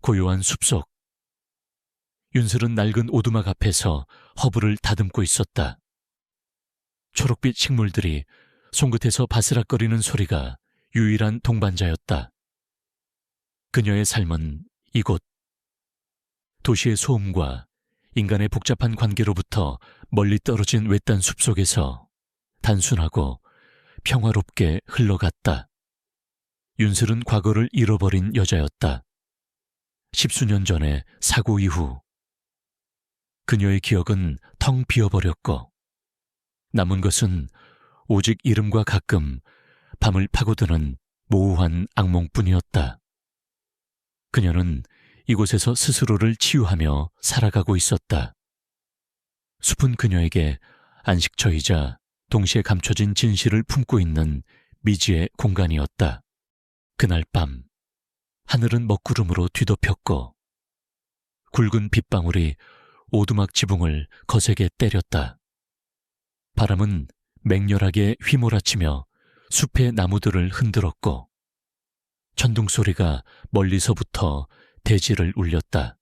고요한 숲속. 윤슬은 낡은 오두막 앞에서 허브를 다듬고 있었다. 초록빛 식물들이 손끝에서 바스락거리는 소리가 유일한 동반자였다. 그녀의 삶은 이곳, 도시의 소음과 인간의 복잡한 관계로부터 멀리 떨어진 외딴 숲속에서 단순하고 평화롭게 흘러갔다. 윤슬은 과거를 잃어버린 여자였다. 10수년 전의 사고 이후 그녀의 기억은 텅 비어버렸고 남은 것은 오직 이름과 가끔 밤을 파고드는 모호한 악몽뿐이었다. 그녀는 이곳에서 스스로를 치유하며 살아가고 있었다. 숲은 그녀에게 안식처이자 동시에 감춰진 진실을 품고 있는 미지의 공간이었다. 그날 밤, 하늘은 먹구름으로 뒤덮였고 굵은 빗방울이 오두막 지붕을 거세게 때렸다. 바람은 맹렬하게 휘몰아치며 숲의 나무들을 흔들었고 천둥 소리가 멀리서부터 대지를 울렸다.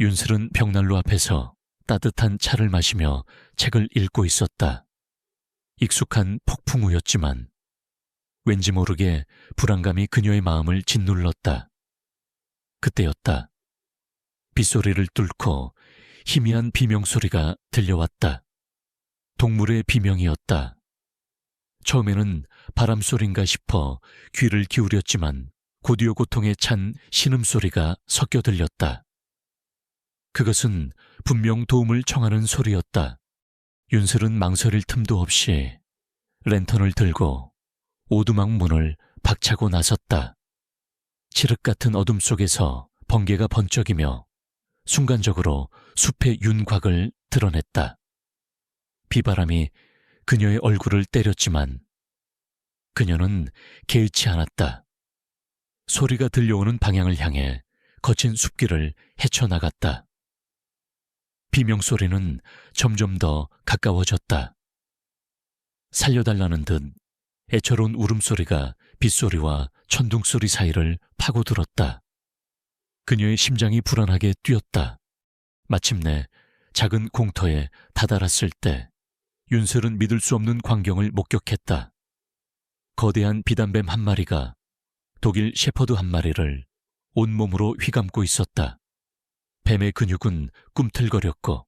윤슬은 벽난로 앞에서 따뜻한 차를 마시며 책을 읽고 있었다. 익숙한 폭풍우였지만 왠지 모르게 불안감이 그녀의 마음을 짓눌렀다. 그때였다. 빗소리를 뚫고 희미한 비명소리가 들려왔다. 동물의 비명이었다. 처음에는 바람소리인가 싶어 귀를 기울였지만 고디오 고통에 찬 신음소리가 섞여 들렸다. 그것은 분명 도움을 청하는 소리였다. 윤슬은 망설일 틈도 없이 랜턴을 들고 오두막 문을 박차고 나섰다. 칠흑 같은 어둠 속에서 번개가 번쩍이며 순간적으로 숲의 윤곽을 드러냈다. 비바람이 그녀의 얼굴을 때렸지만 그녀는 개의치 않았다. 소리가 들려오는 방향을 향해 거친 숲길을 헤쳐나갔다. 비명소리는 점점 더 가까워졌다. 살려달라는 듯 애처로운 울음소리가 빗소리와 천둥소리 사이를 파고들었다. 그녀의 심장이 불안하게 뛰었다. 마침내 작은 공터에 다다랐을 때 윤슬은 믿을 수 없는 광경을 목격했다. 거대한 비단뱀 한 마리가 독일 shepherd 한 마리를 온몸으로 휘감고 있었다. 뱀의 근육은 꿈틀거렸고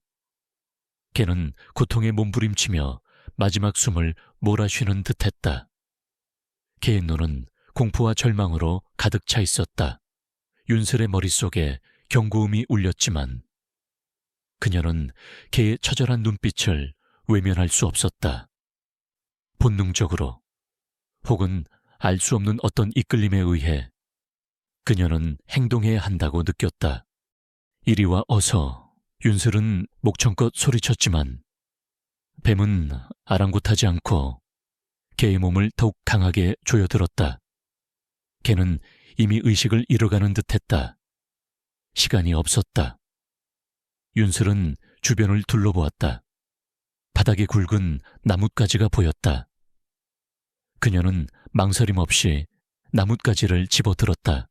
개는 고통에 몸부림치며 마지막 숨을 몰아쉬는 듯했다. 개의 눈은 공포와 절망으로 가득 차 있었다. 윤슬의 머릿속에 경고음이 울렸지만 그녀는 개의 처절한 눈빛을 외면할 수 없었다. 본능적으로 혹은 알 수 없는 어떤 이끌림에 의해 그녀는 행동해야 한다고 느꼈다. 이리 와 어서. 윤슬은 목청껏 소리쳤지만 뱀은 아랑곳하지 않고 개의 몸을 더욱 강하게 조여들었다. 개는 이미 의식을 잃어가는 듯했다. 시간이 없었다. 윤슬은 주변을 둘러보았다. 바닥에 굵은 나뭇가지가 보였다. 그녀는 망설임 없이 나뭇가지를 집어들었다.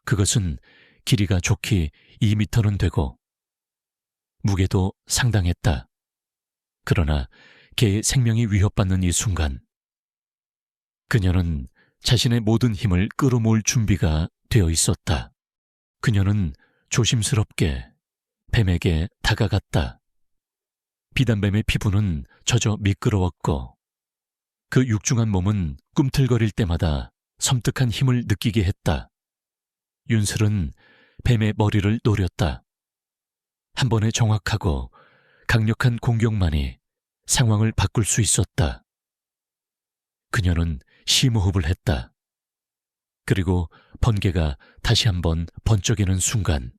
그것은 길이가 좋게 2미터는 되고 무게도 상당했다. 그러나 개의 생명이 위협받는 이 순간 그녀는 자신의 모든 힘을 끌어모을 준비가 되어 있었다. 그녀는 조심스럽게 뱀에게 다가갔다. 비단뱀의 피부는 젖어 미끄러웠고 그 육중한 몸은 꿈틀거릴 때마다 섬뜩한 힘을 느끼게 했다. 윤슬은 뱀의 머리를 노렸다. 한 번의 정확하고 강력한 공격만이 상황을 바꿀 수 있었다. 그녀는 심호흡을 했다. 그리고 번개가 다시 한번 번쩍이는 순간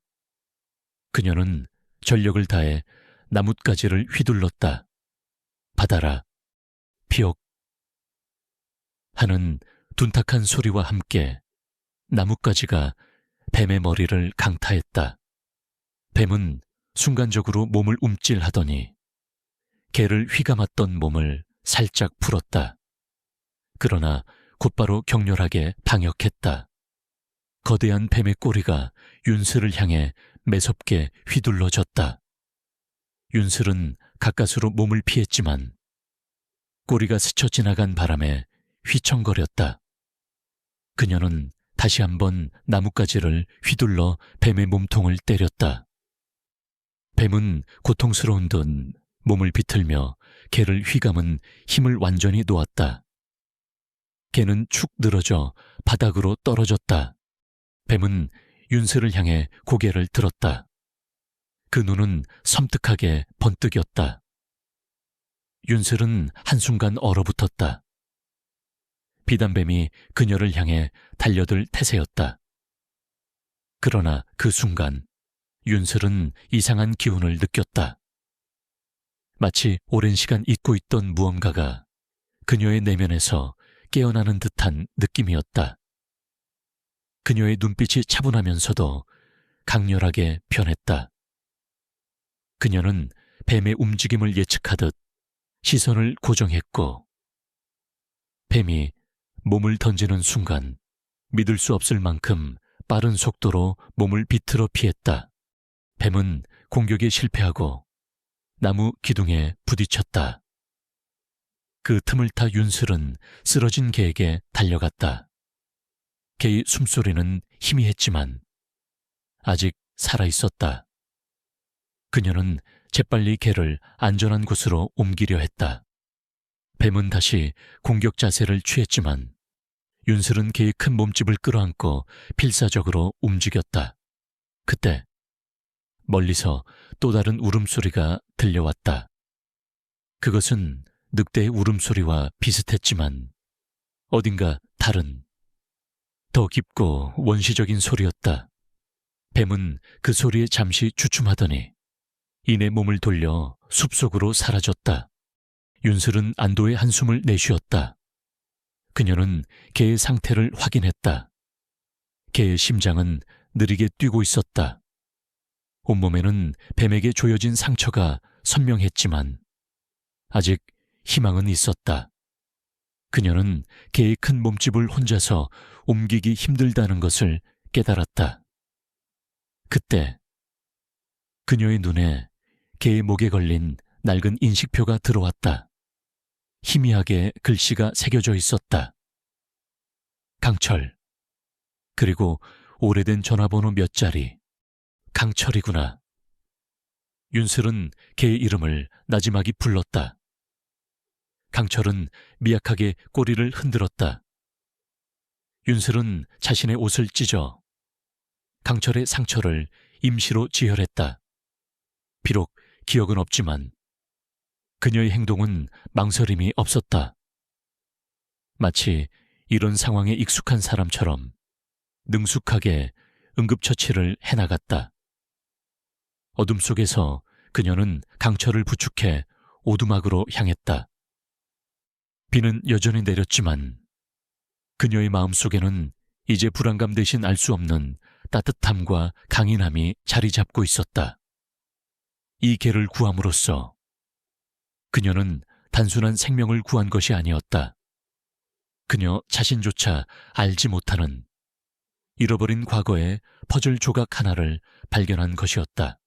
그녀는 전력을 다해 나뭇가지를 휘둘렀다. 받아라. 피옥 하는 둔탁한 소리와 함께 나뭇가지가 뱀의 머리를 강타했다. 뱀은 순간적으로 몸을 움찔하더니 개를 휘감았던 몸을 살짝 풀었다. 그러나 곧바로 격렬하게 방역했다. 거대한 뱀의 꼬리가 윤슬을 향해 매섭게 휘둘러졌다. 윤슬은 가까스로 몸을 피했지만 꼬리가 스쳐 지나간 바람에 휘청거렸다. 그녀는 다시 한번 나뭇가지를 휘둘러 뱀의 몸통을 때렸다. 뱀은 고통스러운 듯 몸을 비틀며 개를 휘감은 힘을 완전히 놓았다. 개는 축 늘어져 바닥으로 떨어졌다. 뱀은 윤슬을 향해 고개를 들었다. 그 눈은 섬뜩하게 번뜩였다. 윤슬은 한순간 얼어붙었다. 비단뱀이 그녀를 향해 달려들 태세였다. 그러나 그 순간 윤슬은 이상한 기운을 느꼈다. 마치 오랜 시간 잊고 있던 무언가가 그녀의 내면에서 깨어나는 듯한 느낌이었다. 그녀의 눈빛이 차분하면서도 강렬하게 변했다. 그녀는 뱀의 움직임을 예측하듯 시선을 고정했고, 뱀이 몸을 던지는 순간 믿을 수 없을 만큼 빠른 속도로 몸을 비틀어 피했다. 뱀은 공격에 실패하고 나무 기둥에 부딪혔다. 그 틈을 타 윤슬은 쓰러진 개에게 달려갔다. 개의 숨소리는 희미했지만 아직 살아있었다. 그녀는 재빨리 개를 안전한 곳으로 옮기려 했다. 뱀은 다시 공격 자세를 취했지만 윤슬은 개의 큰 몸집을 끌어안고 필사적으로 움직였다. 그때 멀리서 또 다른 울음소리가 들려왔다. 그것은 늑대의 울음소리와 비슷했지만 어딘가 다른, 더 깊고 원시적인 소리였다. 뱀은 그 소리에 잠시 주춤하더니 이내 몸을 돌려 숲속으로 사라졌다. 윤슬은 안도의 한숨을 내쉬었다. 그녀는 개의 상태를 확인했다. 개의 심장은 느리게 뛰고 있었다. 온몸에는 뱀에게 조여진 상처가 선명했지만 아직 희망은 있었다. 그녀는 개의 큰 몸집을 혼자서 옮기기 힘들다는 것을 깨달았다. 그때 그녀의 눈에 개의 목에 걸린 낡은 인식표가 들어왔다. 희미하게 글씨가 새겨져 있었다. 강철. 그리고 오래된 전화번호 몇 자리. 강철이구나. 윤슬은 개의 이름을 나지막이 불렀다. 강철은 미약하게 꼬리를 흔들었다. 윤슬은 자신의 옷을 찢어 강철의 상처를 임시로 지혈했다. 비록 기억은 없지만 그녀의 행동은 망설임이 없었다. 마치 이런 상황에 익숙한 사람처럼 능숙하게 응급처치를 해나갔다. 어둠 속에서 그녀는 강철을 부축해 오두막으로 향했다. 비는 여전히 내렸지만 그녀의 마음속에는 이제 불안감 대신 알 수 없는 따뜻함과 강인함이 자리 잡고 있었다. 이 개를 구함으로써 그녀는 단순한 생명을 구한 것이 아니었다. 그녀 자신조차 알지 못하는 잃어버린 과거의 퍼즐 조각 하나를 발견한 것이었다.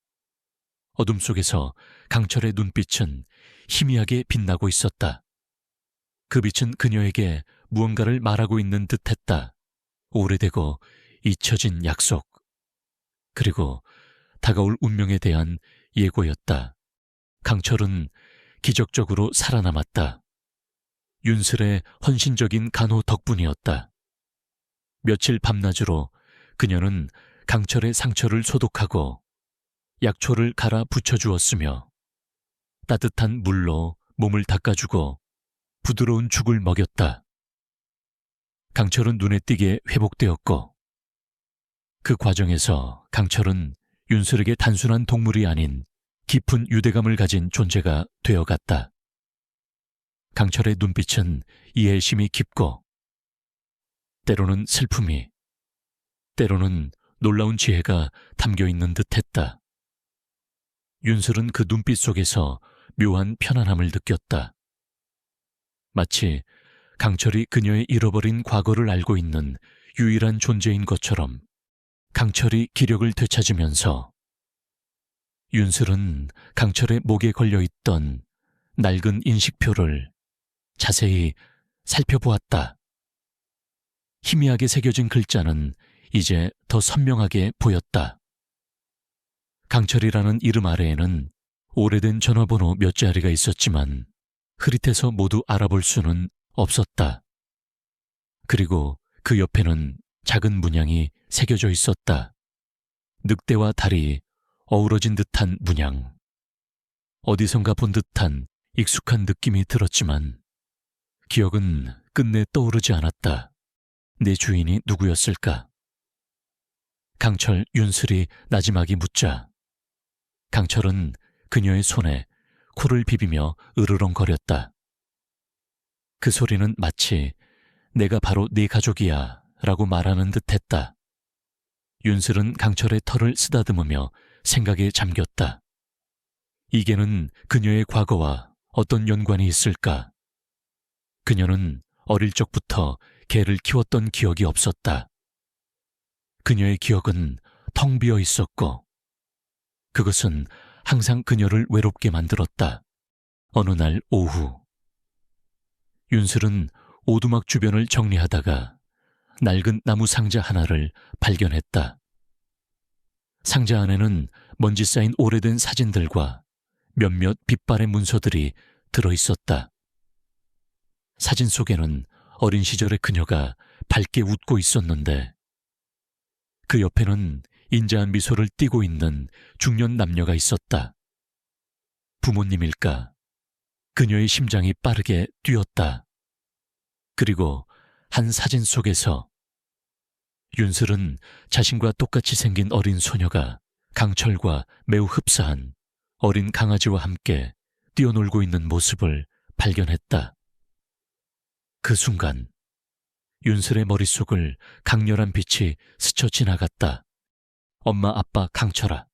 어둠 속에서 강철의 눈빛은 희미하게 빛나고 있었다. 그 빛은 그녀에게 무언가를 말하고 있는 듯했다. 오래되고 잊혀진 약속, 그리고 다가올 운명에 대한 예고였다. 강철은 기적적으로 살아남았다. 윤슬의 헌신적인 간호 덕분이었다. 며칠 밤낮으로 그녀는 강철의 상처를 소독하고 약초를 갈아 붙여주었으며 따뜻한 물로 몸을 닦아주고 부드러운 죽을 먹였다. 강철은 눈에 띄게 회복되었고 그 과정에서 강철은 윤슬에게 단순한 동물이 아닌 깊은 유대감을 가진 존재가 되어갔다. 강철의 눈빛은 이해심이 깊고 때로는 슬픔이, 때로는 놀라운 지혜가 담겨있는 듯했다. 윤슬은 그 눈빛 속에서 묘한 편안함을 느꼈다. 마치 강철이 그녀의 잃어버린 과거를 알고 있는 유일한 존재인 것처럼 강철이 기력을 되찾으면서 윤슬은 강철의 목에 걸려있던 낡은 인식표를 자세히 살펴보았다. 희미하게 새겨진 글자는 이제 더 선명하게 보였다. 강철이라는 이름 아래에는 오래된 전화번호 몇 자리가 있었지만 흐릿해서 모두 알아볼 수는 없었다. 그리고 그 옆에는 작은 문양이 새겨져 있었다. 늑대와 달이 어우러진 듯한 문양. 어디선가 본 듯한 익숙한 느낌이 들었지만 기억은 끝내 떠오르지 않았다. 내 주인이 누구였을까? 강철, 윤슬이 나지막이 묻자 강철은 그녀의 손에 코를 비비며 으르렁거렸다. 그 소리는 마치 내가 바로 네 가족이야 라고 말하는 듯 했다. 윤슬은 강철의 털을 쓰다듬으며 생각에 잠겼다. 이게는 그녀의 과거와 어떤 연관이 있을까? 그녀는 어릴 적부터 개를 키웠던 기억이 없었다. 그녀의 기억은 텅 비어 있었고 그것은 항상 그녀를 외롭게 만들었다. 어느 날 오후 윤슬은 오두막 주변을 정리하다가 낡은 나무 상자 하나를 발견했다. 상자 안에는 먼지 쌓인 오래된 사진들과 몇몇 빛바래 문서들이 들어있었다. 사진 속에는 어린 시절의 그녀가 밝게 웃고 있었는데 그 옆에는 인자한 미소를 띠고 있는 중년 남녀가 있었다. 부모님일까? 그녀의 심장이 빠르게 뛰었다. 그리고 한 사진 속에서 윤슬은 자신과 똑같이 생긴 어린 소녀가 강철과 매우 흡사한 어린 강아지와 함께 뛰어놀고 있는 모습을 발견했다. 그 순간 윤슬의 머릿속을 강렬한 빛이 스쳐 지나갔다. 엄마, 아빠, 강철아.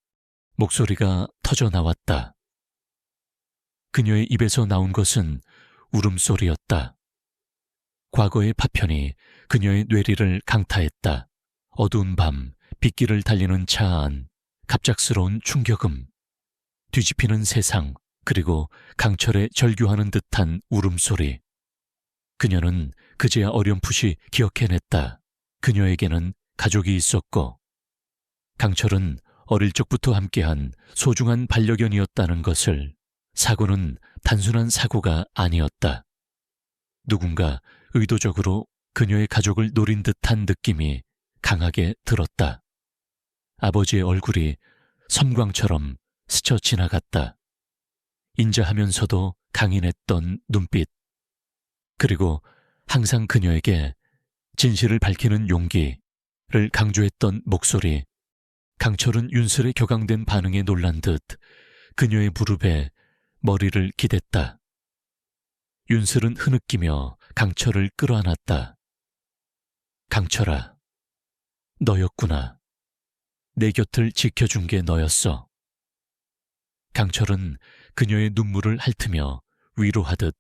목소리가 터져 나왔다. 그녀의 입에서 나온 것은 울음소리였다. 과거의 파편이 그녀의 뇌리를 강타했다. 어두운 밤, 빗길을 달리는 차 안, 갑작스러운 충격음, 뒤집히는 세상, 그리고 강철의 절규하는 듯한 울음소리. 그녀는 그제야 어렴풋이 기억해냈다. 그녀에게는 가족이 있었고 강철은 어릴 적부터 함께한 소중한 반려견이었다는 것을. 사고는 단순한 사고가 아니었다. 누군가 의도적으로 그녀의 가족을 노린 듯한 느낌이 강하게 들었다. 아버지의 얼굴이 섬광처럼 스쳐 지나갔다. 인자하면서도 강인했던 눈빛. 그리고 항상 그녀에게 진실을 밝히는 용기를 강조했던 목소리. 강철은 윤슬의 격앙된 반응에 놀란 듯 그녀의 무릎에 머리를 기댔다. 윤슬은 흐느끼며 강철을 끌어안았다. 강철아, 너였구나. 내 곁을 지켜준 게 너였어. 강철은 그녀의 눈물을 핥으며 위로하듯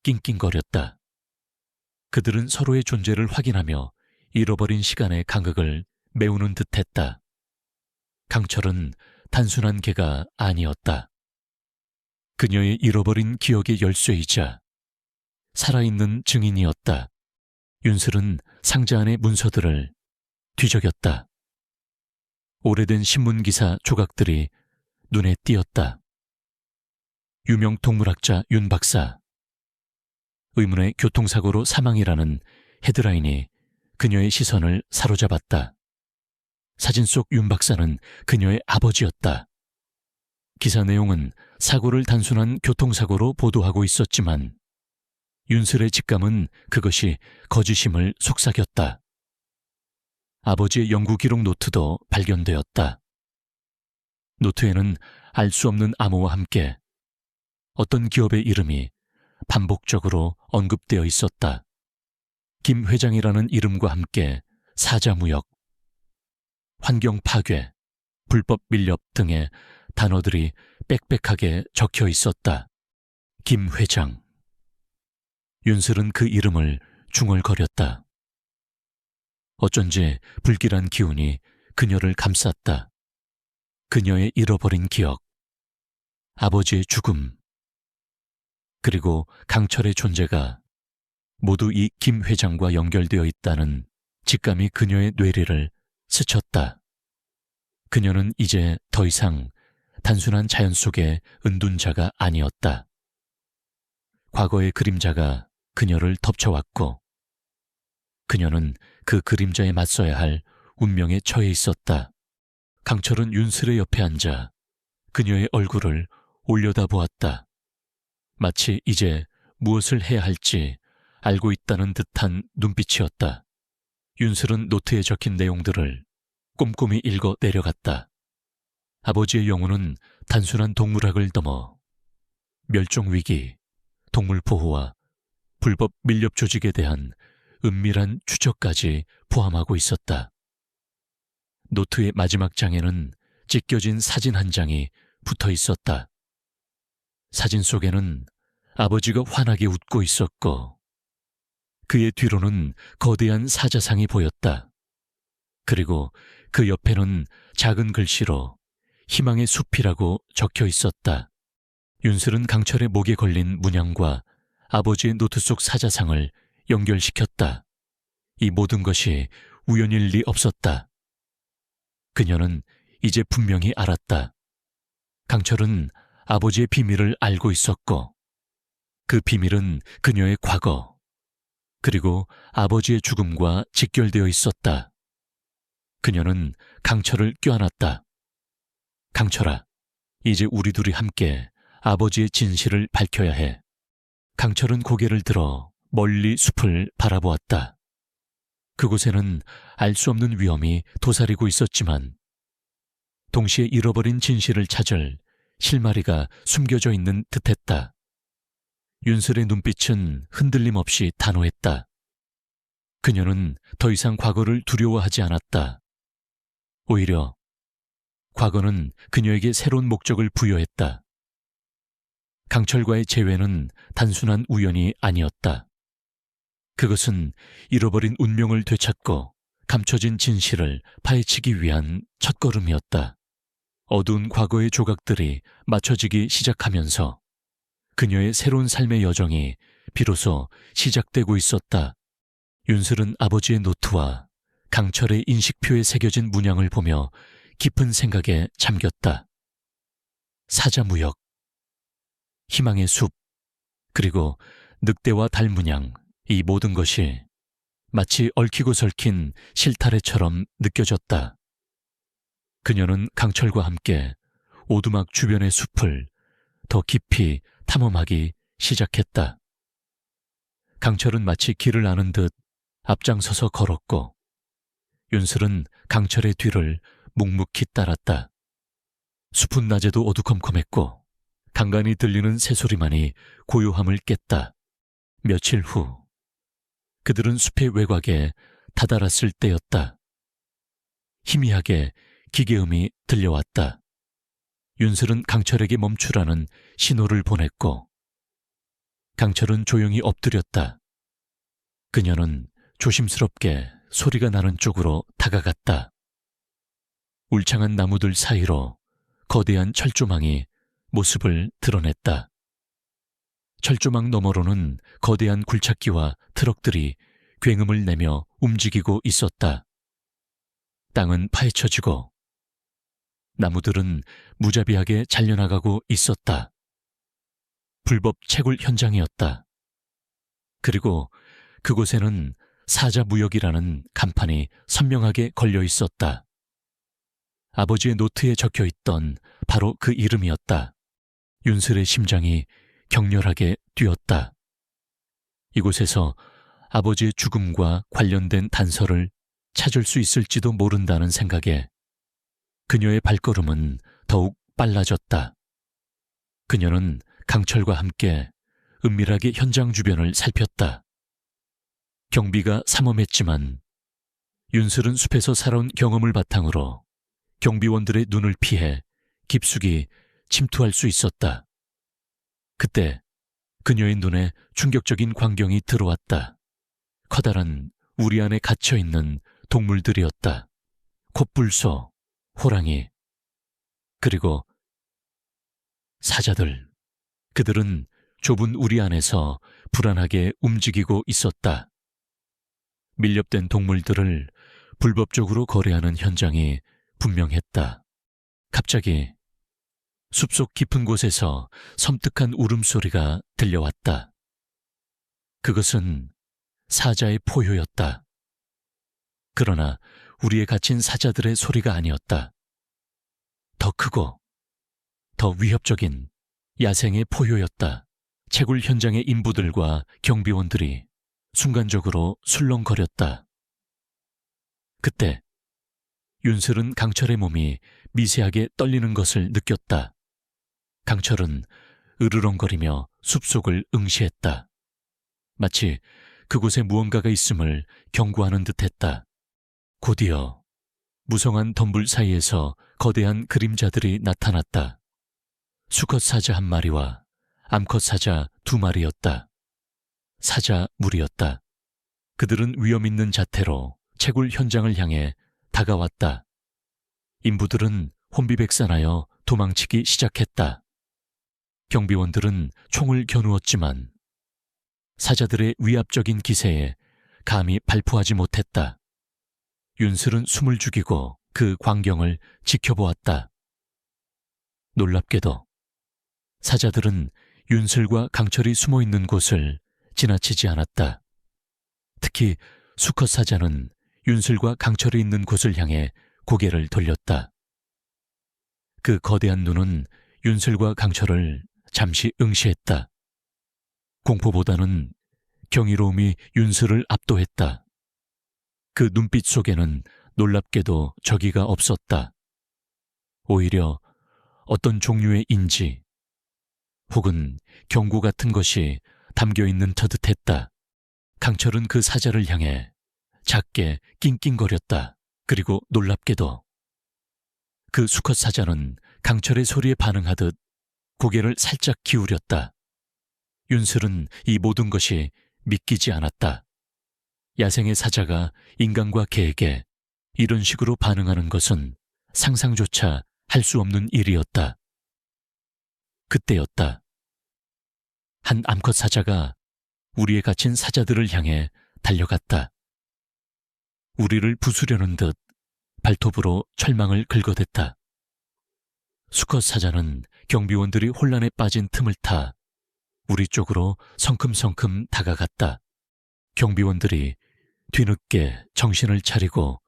낑낑거렸다. 그들은 서로의 존재를 확인하며 잃어버린 시간의 간극을 메우는 듯했다. 강철은 단순한 개가 아니었다. 그녀의 잃어버린 기억의 열쇠이자 살아있는 증인이었다. 윤슬은 상자 안의 문서들을 뒤적였다. 오래된 신문기사 조각들이 눈에 띄었다. 유명 동물학자 윤 박사. 의문의 교통사고로 사망이라는 헤드라인이 그녀의 시선을 사로잡았다. 사진 속 윤 박사는 그녀의 아버지였다. 기사 내용은 사고를 단순한 교통사고로 보도하고 있었지만 윤슬의 직감은 그것이 거짓임을 속삭였다. 아버지의 연구 기록 노트도 발견되었다. 노트에는 알 수 없는 암호와 함께 어떤 기업의 이름이 반복적으로 언급되어 있었다. 김 회장이라는 이름과 함께 사자무역, 환경 파괴, 불법 밀렵 등의 단어들이 빽빽하게 적혀 있었다. 김 회장. 윤슬은 그 이름을 중얼거렸다. 어쩐지 불길한 기운이 그녀를 감쌌다. 그녀의 잃어버린 기억, 아버지의 죽음, 그리고 강철의 존재가 모두 이 김 회장과 연결되어 있다는 직감이 그녀의 뇌리를 스쳤다. 그녀는 이제 더 이상 단순한 자연 속의 은둔자가 아니었다. 과거의 그림자가 그녀를 덮쳐왔고, 그녀는 그 그림자에 맞서야 할 운명에 처해 있었다. 강철은 윤슬의 옆에 앉아 그녀의 얼굴을 올려다보았다. 마치 이제 무엇을 해야 할지 알고 있다는 듯한 눈빛이었다. 윤슬은 노트에 적힌 내용들을 꼼꼼히 읽어 내려갔다. 아버지의 영혼은 단순한 동물학을 넘어 멸종위기, 동물보호와 불법 밀렵 조직에 대한 은밀한 추적까지 포함하고 있었다. 노트의 마지막 장에는 찢겨진 사진 한 장이 붙어 있었다. 사진 속에는 아버지가 환하게 웃고 있었고, 그의 뒤로는 거대한 사자상이 보였다. 그리고 그 옆에는 작은 글씨로 희망의 숲이라고 적혀 있었다. 윤슬은 강철의 목에 걸린 문양과 아버지의 노트 속 사자상을 연결시켰다. 이 모든 것이 우연일 리 없었다. 그녀는 이제 분명히 알았다. 강철은 아버지의 비밀을 알고 있었고, 그 비밀은 그녀의 과거, 그리고 아버지의 죽음과 직결되어 있었다. 그녀는 강철을 껴안았다. 강철아, 이제 우리 둘이 함께 아버지의 진실을 밝혀야 해. 강철은 고개를 들어 멀리 숲을 바라보았다. 그곳에는 알 수 없는 위험이 도사리고 있었지만, 동시에 잃어버린 진실을 찾을 실마리가 숨겨져 있는 듯했다. 윤슬의 눈빛은 흔들림 없이 단호했다. 그녀는 더 이상 과거를 두려워하지 않았다. 오히려 과거는 그녀에게 새로운 목적을 부여했다. 강철과의 재회는 단순한 우연이 아니었다. 그것은 잃어버린 운명을 되찾고 감춰진 진실을 파헤치기 위한 첫걸음이었다. 어두운 과거의 조각들이 맞춰지기 시작하면서 그녀의 새로운 삶의 여정이 비로소 시작되고 있었다. 윤슬은 아버지의 노트와 강철의 인식표에 새겨진 문양을 보며 깊은 생각에 잠겼다. 사자무역, 희망의 숲, 그리고 늑대와 달 문양, 이 모든 것이 마치 얽히고 설킨 실타래처럼 느껴졌다. 그녀는 강철과 함께 오두막 주변의 숲을 더 깊이 탐험하기 시작했다. 강철은 마치 길을 아는 듯 앞장서서 걸었고, 윤슬은 강철의 뒤를 묵묵히 따랐다. 숲은 낮에도 어두컴컴했고, 간간히 들리는 새소리만이 고요함을 깼다. 며칠 후, 그들은 숲의 외곽에 다다랐을 때였다. 희미하게 기계음이 들려왔다. 윤슬은 강철에게 멈추라는 신호를 보냈고, 강철은 조용히 엎드렸다. 그녀는 조심스럽게 소리가 나는 쪽으로 다가갔다. 울창한 나무들 사이로 거대한 철조망이 모습을 드러냈다. 철조망 너머로는 거대한 굴착기와 트럭들이 굉음을 내며 움직이고 있었다. 땅은 파헤쳐지고 나무들은 무자비하게 잘려나가고 있었다. 불법 채굴 현장이었다. 그리고 그곳에는 사자무역이라는 간판이 선명하게 걸려 있었다. 아버지의 노트에 적혀 있던 바로 그 이름이었다. 윤슬의 심장이 격렬하게 뛰었다. 이곳에서 아버지의 죽음과 관련된 단서를 찾을 수 있을지도 모른다는 생각에 그녀의 발걸음은 더욱 빨라졌다. 그녀는 강철과 함께 은밀하게 현장 주변을 살폈다. 경비가 삼엄했지만 윤슬은 숲에서 살아온 경험을 바탕으로 경비원들의 눈을 피해 깊숙이 침투할 수 있었다. 그때 그녀의 눈에 충격적인 광경이 들어왔다. 커다란 우리 안에 갇혀있는 동물들이었다. 콧불소, 호랑이, 그리고 사자들. 그들은 좁은 우리 안에서 불안하게 움직이고 있었다. 밀렵된 동물들을 불법적으로 거래하는 현장이 분명했다. 갑자기 숲속 깊은 곳에서 섬뜩한 울음소리가 들려왔다. 그것은 사자의 포효였다. 그러나 우리에 갇힌 사자들의 소리가 아니었다. 더 크고 더 위협적인 야생의 포효였다. 채굴 현장의 인부들과 경비원들이 순간적으로 술렁거렸다. 그때 윤슬은 강철의 몸이 미세하게 떨리는 것을 느꼈다. 강철은 으르렁거리며 숲속을 응시했다. 마치 그곳에 무언가가 있음을 경고하는 듯했다. 곧이어 무성한 덤불 사이에서 거대한 그림자들이 나타났다. 수컷 사자 한 마리와 암컷 사자 2마리였다. 사자 무리였다. 그들은 위험 있는 자태로 채굴 현장을 향해 다가왔다. 인부들은 혼비백산하여 도망치기 시작했다. 경비원들은 총을 겨누었지만 사자들의 위압적인 기세에 감히 발포하지 못했다. 윤슬은 숨을 죽이고 그 광경을 지켜보았다. 놀랍게도 사자들은 윤슬과 강철이 숨어있는 곳을 지나치지 않았다. 특히 수컷 사자는 윤슬과 강철이 있는 곳을 향해 고개를 돌렸다. 그 거대한 눈은 윤슬과 강철을 잠시 응시했다. 공포보다는 경이로움이 윤슬을 압도했다. 그 눈빛 속에는 놀랍게도 저기가 없었다. 오히려 어떤 종류의 인지 혹은 경고 같은 것이 담겨있는 터듯했다. 강철은 그 사자를 향해 작게 낑낑거렸다. 그리고 놀랍게도 그 수컷 사자는 강철의 소리에 반응하듯 고개를 살짝 기울였다. 윤슬은 이 모든 것이 믿기지 않았다. 야생의 사자가 인간과 개에게 이런 식으로 반응하는 것은 상상조차 할 수 없는 일이었다. 그때였다. 한 암컷 사자가 우리에 갇힌 사자들을 향해 달려갔다. 우리를 부수려는 듯 발톱으로 철망을 긁어댔다. 수컷 사자는 경비원들이 혼란에 빠진 틈을 타 우리 쪽으로 성큼성큼 다가갔다. 경비원들이 뒤늦게 정신을 차리고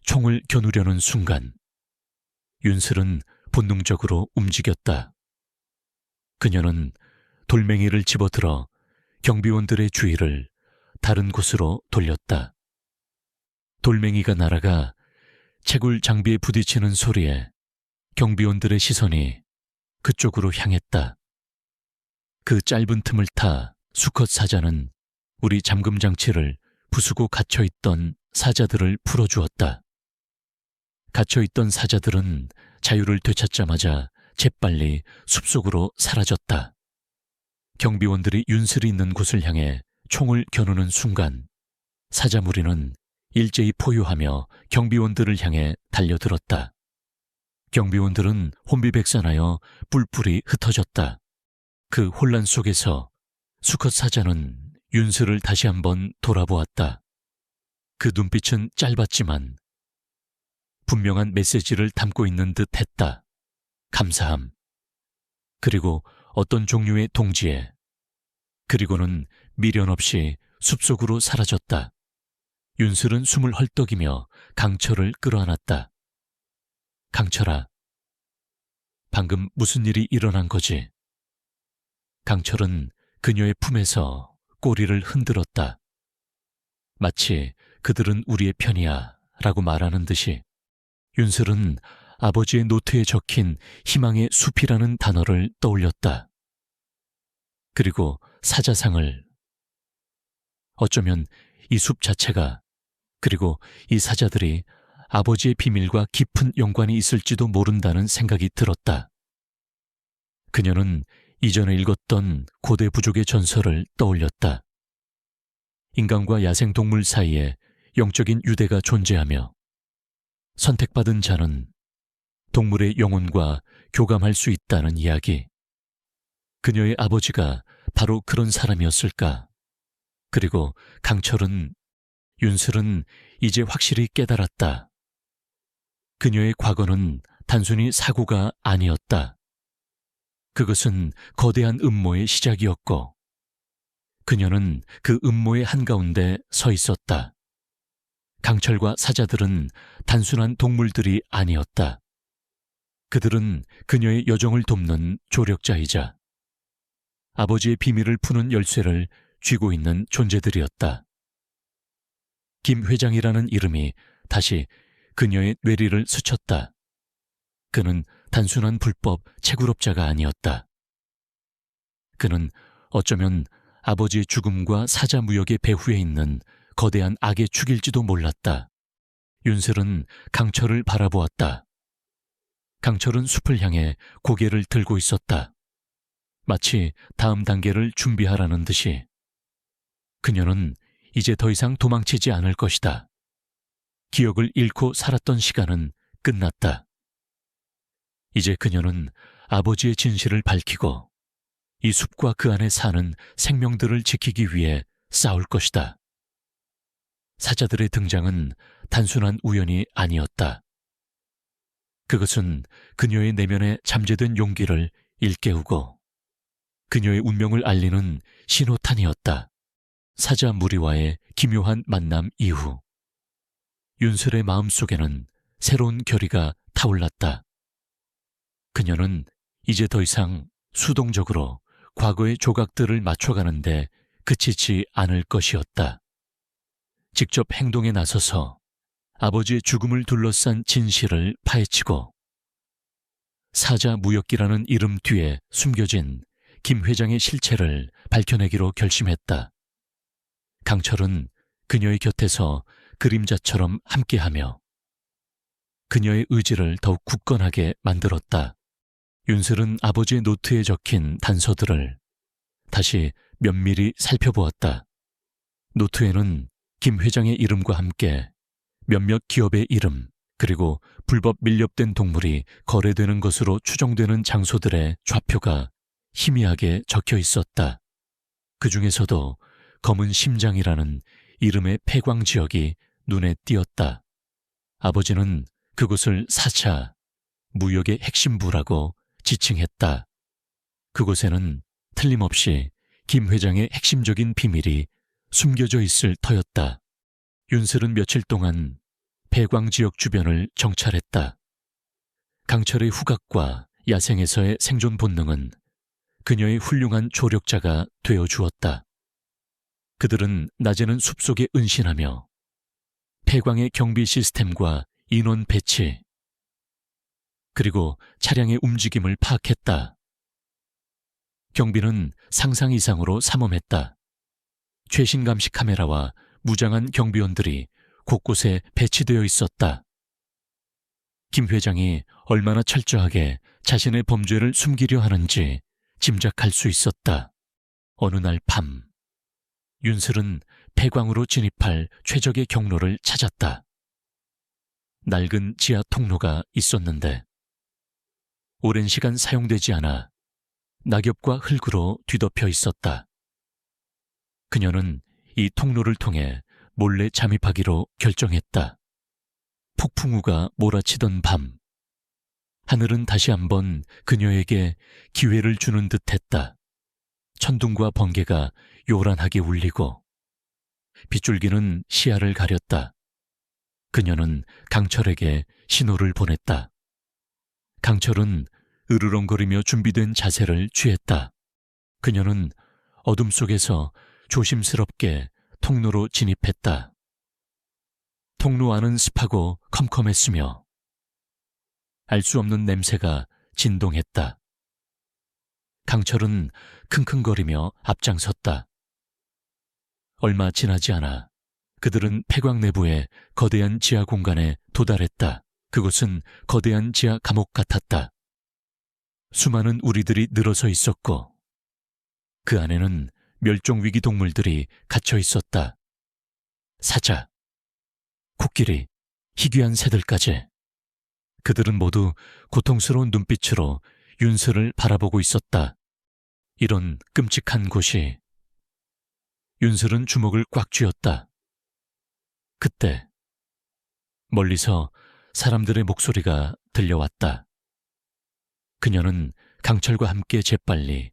총을 겨누려는 순간 윤슬은 본능적으로 움직였다. 그녀는 돌멩이를 집어들어 경비원들의 주의를 다른 곳으로 돌렸다. 돌멩이가 날아가 채굴 장비에 부딪히는 소리에 경비원들의 시선이 그쪽으로 향했다. 그 짧은 틈을 타 수컷 사자는 우리 잠금 장치를 부수고 갇혀있던 사자들을 풀어주었다. 갇혀있던 사자들은 자유를 되찾자마자 재빨리 숲속으로 사라졌다. 경비원들이 윤슬이 있는 곳을 향해 총을 겨누는 순간 사자 무리는 일제히 포효하며 경비원들을 향해 달려들었다. 경비원들은 혼비백산하여 뿔뿔이 흩어졌다. 그 혼란 속에서 수컷 사자는 윤슬을 다시 한번 돌아보았다. 그 눈빛은 짧았지만 분명한 메시지를 담고 있는 듯 했다. 감사함. 그리고 어떤 종류의 동지애. 그리고는 미련 없이 숲속으로 사라졌다. 윤슬은 숨을 헐떡이며 강철을 끌어안았다. 강철아, 방금 무슨 일이 일어난 거지? 강철은 그녀의 품에서 꼬리를 흔들었다. 마치 그들은 우리의 편이야 라고 말하는 듯이. 윤슬은 아버지의 노트에 적힌 희망의 숲이라는 단어를 떠올렸다. 그리고 사자상을, 어쩌면 이 숲 자체가, 그리고 이 사자들이 아버지의 비밀과 깊은 연관이 있을지도 모른다는 생각이 들었다. 그녀는 이전에 읽었던 고대 부족의 전설을 떠올렸다. 인간과 야생동물 사이에 영적인 유대가 존재하며 선택받은 자는 동물의 영혼과 교감할 수 있다는 이야기. 그녀의 아버지가 바로 그런 사람이었을까? 그리고 윤슬은 이제 확실히 깨달았다. 그녀의 과거는 단순히 사고가 아니었다. 그것은 거대한 음모의 시작이었고, 그녀는 그 음모의 한가운데 서 있었다. 강철과 사자들은 단순한 동물들이 아니었다. 그들은 그녀의 여정을 돕는 조력자이자 아버지의 비밀을 푸는 열쇠를 쥐고 있는 존재들이었다. 김 회장이라는 이름이 다시 그녀의 뇌리를 스쳤다. 그는 단순한 불법 채굴업자가 아니었다. 그는 어쩌면 아버지의 죽음과 사자 무역의 배후에 있는 거대한 악의 축일지도 몰랐다. 윤슬은 강철을 바라보았다. 강철은 숲을 향해 고개를 들고 있었다. 마치 다음 단계를 준비하라는 듯이. 그녀는 이제 더 이상 도망치지 않을 것이다. 기억을 잃고 살았던 시간은 끝났다. 이제 그녀는 아버지의 진실을 밝히고 이 숲과 그 안에 사는 생명들을 지키기 위해 싸울 것이다. 사자들의 등장은 단순한 우연이 아니었다. 그것은 그녀의 내면에 잠재된 용기를 일깨우고 그녀의 운명을 알리는 신호탄이었다. 사자 무리와의 기묘한 만남 이후 윤슬의 마음속에는 새로운 결의가 타올랐다. 그녀는 이제 더 이상 수동적으로 과거의 조각들을 맞춰가는데 그치지 않을 것이었다. 직접 행동에 나서서 아버지의 죽음을 둘러싼 진실을 파헤치고 사자 무역기라는 이름 뒤에 숨겨진 김 회장의 실체를 밝혀내기로 결심했다. 강철은 그녀의 곁에서 그림자처럼 함께하며 그녀의 의지를 더욱 굳건하게 만들었다. 윤슬은 아버지의 노트에 적힌 단서들을 다시 면밀히 살펴보았다. 노트에는 김 회장의 이름과 함께 몇몇 기업의 이름, 그리고 불법 밀렵된 동물이 거래되는 것으로 추정되는 장소들의 좌표가 희미하게 적혀 있었다. 그 중에서도 검은 심장이라는 이름의 폐광 지역이 눈에 띄었다. 아버지는 그곳을 사차, 무역의 핵심부라고 지칭했다. 그곳에는 틀림없이 김 회장의 핵심적인 비밀이 숨겨져 있을 터였다. 윤슬은 며칠 동안 폐광 지역 주변을 정찰했다. 강철의 후각과 야생에서의 생존 본능은 그녀의 훌륭한 조력자가 되어주었다. 그들은 낮에는 숲속에 은신하며 폐광의 경비 시스템과 인원 배치, 그리고 차량의 움직임을 파악했다. 경비는 상상 이상으로 삼엄했다. 최신 감시 카메라와 무장한 경비원들이 곳곳에 배치되어 있었다. 김 회장이 얼마나 철저하게 자신의 범죄를 숨기려 하는지 짐작할 수 있었다. 어느 날 밤, 윤슬은 폐광으로 진입할 최적의 경로를 찾았다. 낡은 지하 통로가 있었는데 오랜 시간 사용되지 않아 낙엽과 흙으로 뒤덮여 있었다. 그녀는 이 통로를 통해 몰래 잠입하기로 결정했다. 폭풍우가 몰아치던 밤, 하늘은 다시 한번 그녀에게 기회를 주는 듯했다. 천둥과 번개가 요란하게 울리고 빗줄기는 시야를 가렸다. 그녀는 강철에게 신호를 보냈다. 강철은 으르렁거리며 준비된 자세를 취했다. 그녀는 어둠 속에서 조심스럽게 통로로 진입했다. 통로 안은 습하고 컴컴했으며 알 수 없는 냄새가 진동했다. 강철은 킁킁거리며 앞장섰다. 얼마 지나지 않아 그들은 폐광 내부의 거대한 지하 공간에 도달했다. 그곳은 거대한 지하 감옥 같았다. 수많은 우리들이 늘어서 있었고 그 안에는 멸종위기 동물들이 갇혀 있었다. 사자, 코끼리, 희귀한 새들까지. 그들은 모두 고통스러운 눈빛으로 윤슬을 바라보고 있었다. 이런 끔찍한 곳이. 윤슬은 주먹을 꽉 쥐었다. 그때 멀리서 사람들의 목소리가 들려왔다. 그녀는 강철과 함께 재빨리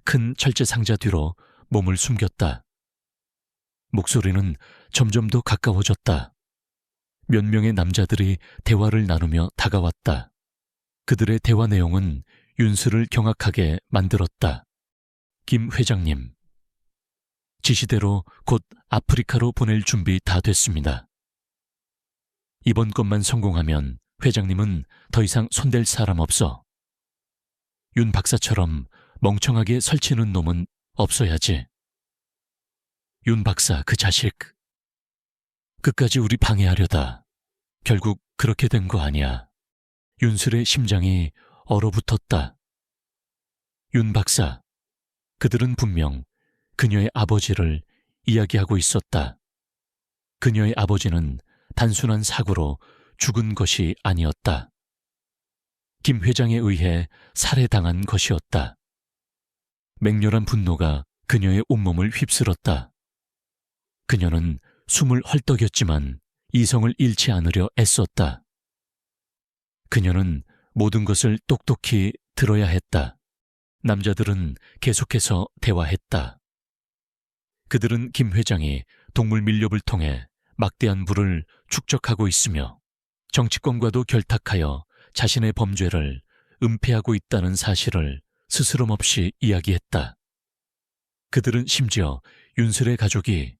큰 철제 상자 뒤로 몸을 숨겼다. 목소리는 점점 더 가까워졌다. 몇 명의 남자들이 대화를 나누며 다가왔다. 그들의 대화 내용은 윤슬을 경악하게 만들었다. 김 회장님, 지시대로 곧 아프리카로 보낼 준비 다 됐습니다. 이번 건만 성공하면 회장님은 더 이상 손댈 사람 없어. 윤 박사처럼 멍청하게 설치는 놈은 없어야지. 윤 박사 그 자식. 끝까지 우리 방해하려다 결국 그렇게 된 거 아니야. 윤슬의 심장이 얼어붙었다. 윤 박사, 그들은 분명 그녀의 아버지를 이야기하고 있었다. 그녀의 아버지는 단순한 사고로 죽은 것이 아니었다. 김 회장에 의해 살해당한 것이었다. 맹렬한 분노가 그녀의 온몸을 휩쓸었다. 그녀는 숨을 헐떡였지만 이성을 잃지 않으려 애썼다. 그녀는 모든 것을 똑똑히 들어야 했다. 남자들은 계속해서 대화했다. 그들은 김 회장이 동물 밀렵을 통해 막대한 부를 축적하고 있으며 정치권과도 결탁하여 자신의 범죄를 은폐하고 있다는 사실을 스스럼없이 이야기했다. 그들은 심지어 윤슬의 가족이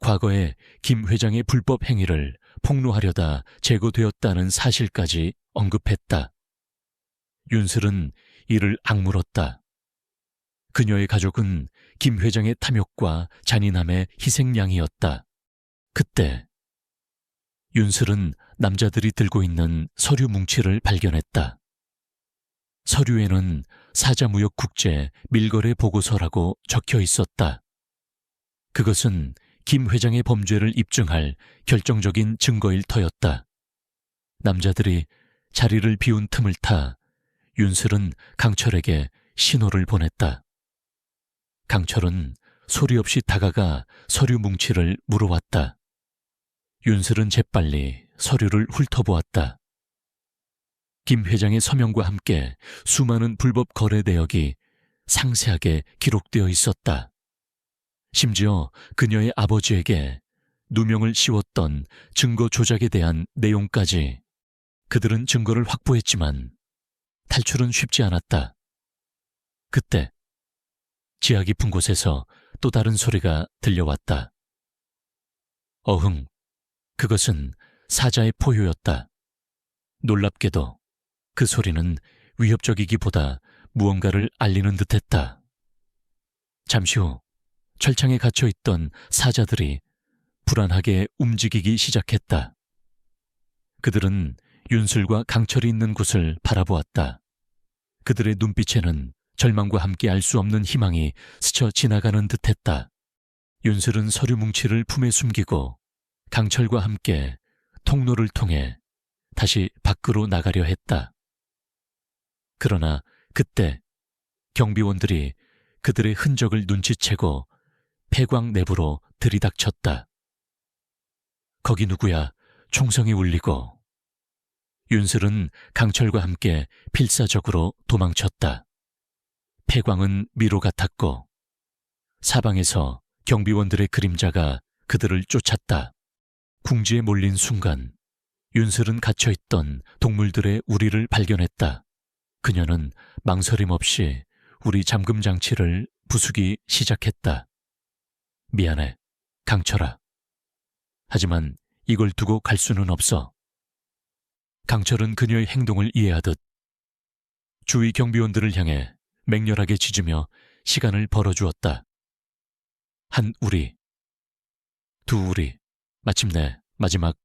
과거에 김 회장의 불법 행위를 폭로하려다 제거되었다는 사실까지 언급했다. 윤슬은 이를 악물었다. 그녀의 가족은 김 회장의 탐욕과 잔인함의 희생양이었다. 그때 윤슬은 남자들이 들고 있는 서류 뭉치를 발견했다. 서류에는 사자무역국제 밀거래 보고서라고 적혀 있었다. 그것은 김 회장의 범죄를 입증할 결정적인 증거일 터였다. 남자들이 자리를 비운 틈을 타 윤슬은 강철에게 신호를 보냈다. 강철은 소리 없이 다가가 서류 뭉치를 물어왔다. 윤슬은 재빨리 서류를 훑어보았다. 김 회장의 서명과 함께 수많은 불법 거래 내역이 상세하게 기록되어 있었다. 심지어 그녀의 아버지에게 누명을 씌웠던 증거 조작에 대한 내용까지. 그들은 증거를 확보했지만 탈출은 쉽지 않았다. 그때 지하 깊은 곳에서 또 다른 소리가 들려왔다. 어흥, 그것은 사자의 포효였다. 놀랍게도 그 소리는 위협적이기보다 무언가를 알리는 듯했다. 잠시 후 철창에 갇혀있던 사자들이 불안하게 움직이기 시작했다. 그들은 윤슬과 강철이 있는 곳을 바라보았다. 그들의 눈빛에는 절망과 함께 알 수 없는 희망이 스쳐 지나가는 듯했다. 윤슬은 서류 뭉치를 품에 숨기고 강철과 함께 통로를 통해 다시 밖으로 나가려 했다. 그러나 그때 경비원들이 그들의 흔적을 눈치채고 폐광 내부로 들이닥쳤다. 거기 누구야? 총성이 울리고 윤슬은 강철과 함께 필사적으로 도망쳤다. 폐광은 미로 같았고 사방에서 경비원들의 그림자가 그들을 쫓았다. 궁지에 몰린 순간 윤슬은 갇혀있던 동물들의 우리를 발견했다. 그녀는 망설임 없이 우리 잠금 장치를 부수기 시작했다. 미안해, 강철아. 하지만 이걸 두고 갈 수는 없어. 강철은 그녀의 행동을 이해하듯 주위 경비원들을 향해 맹렬하게 짖으며 시간을 벌어주었다. 한 우리, 두 우리, 마침내 마지막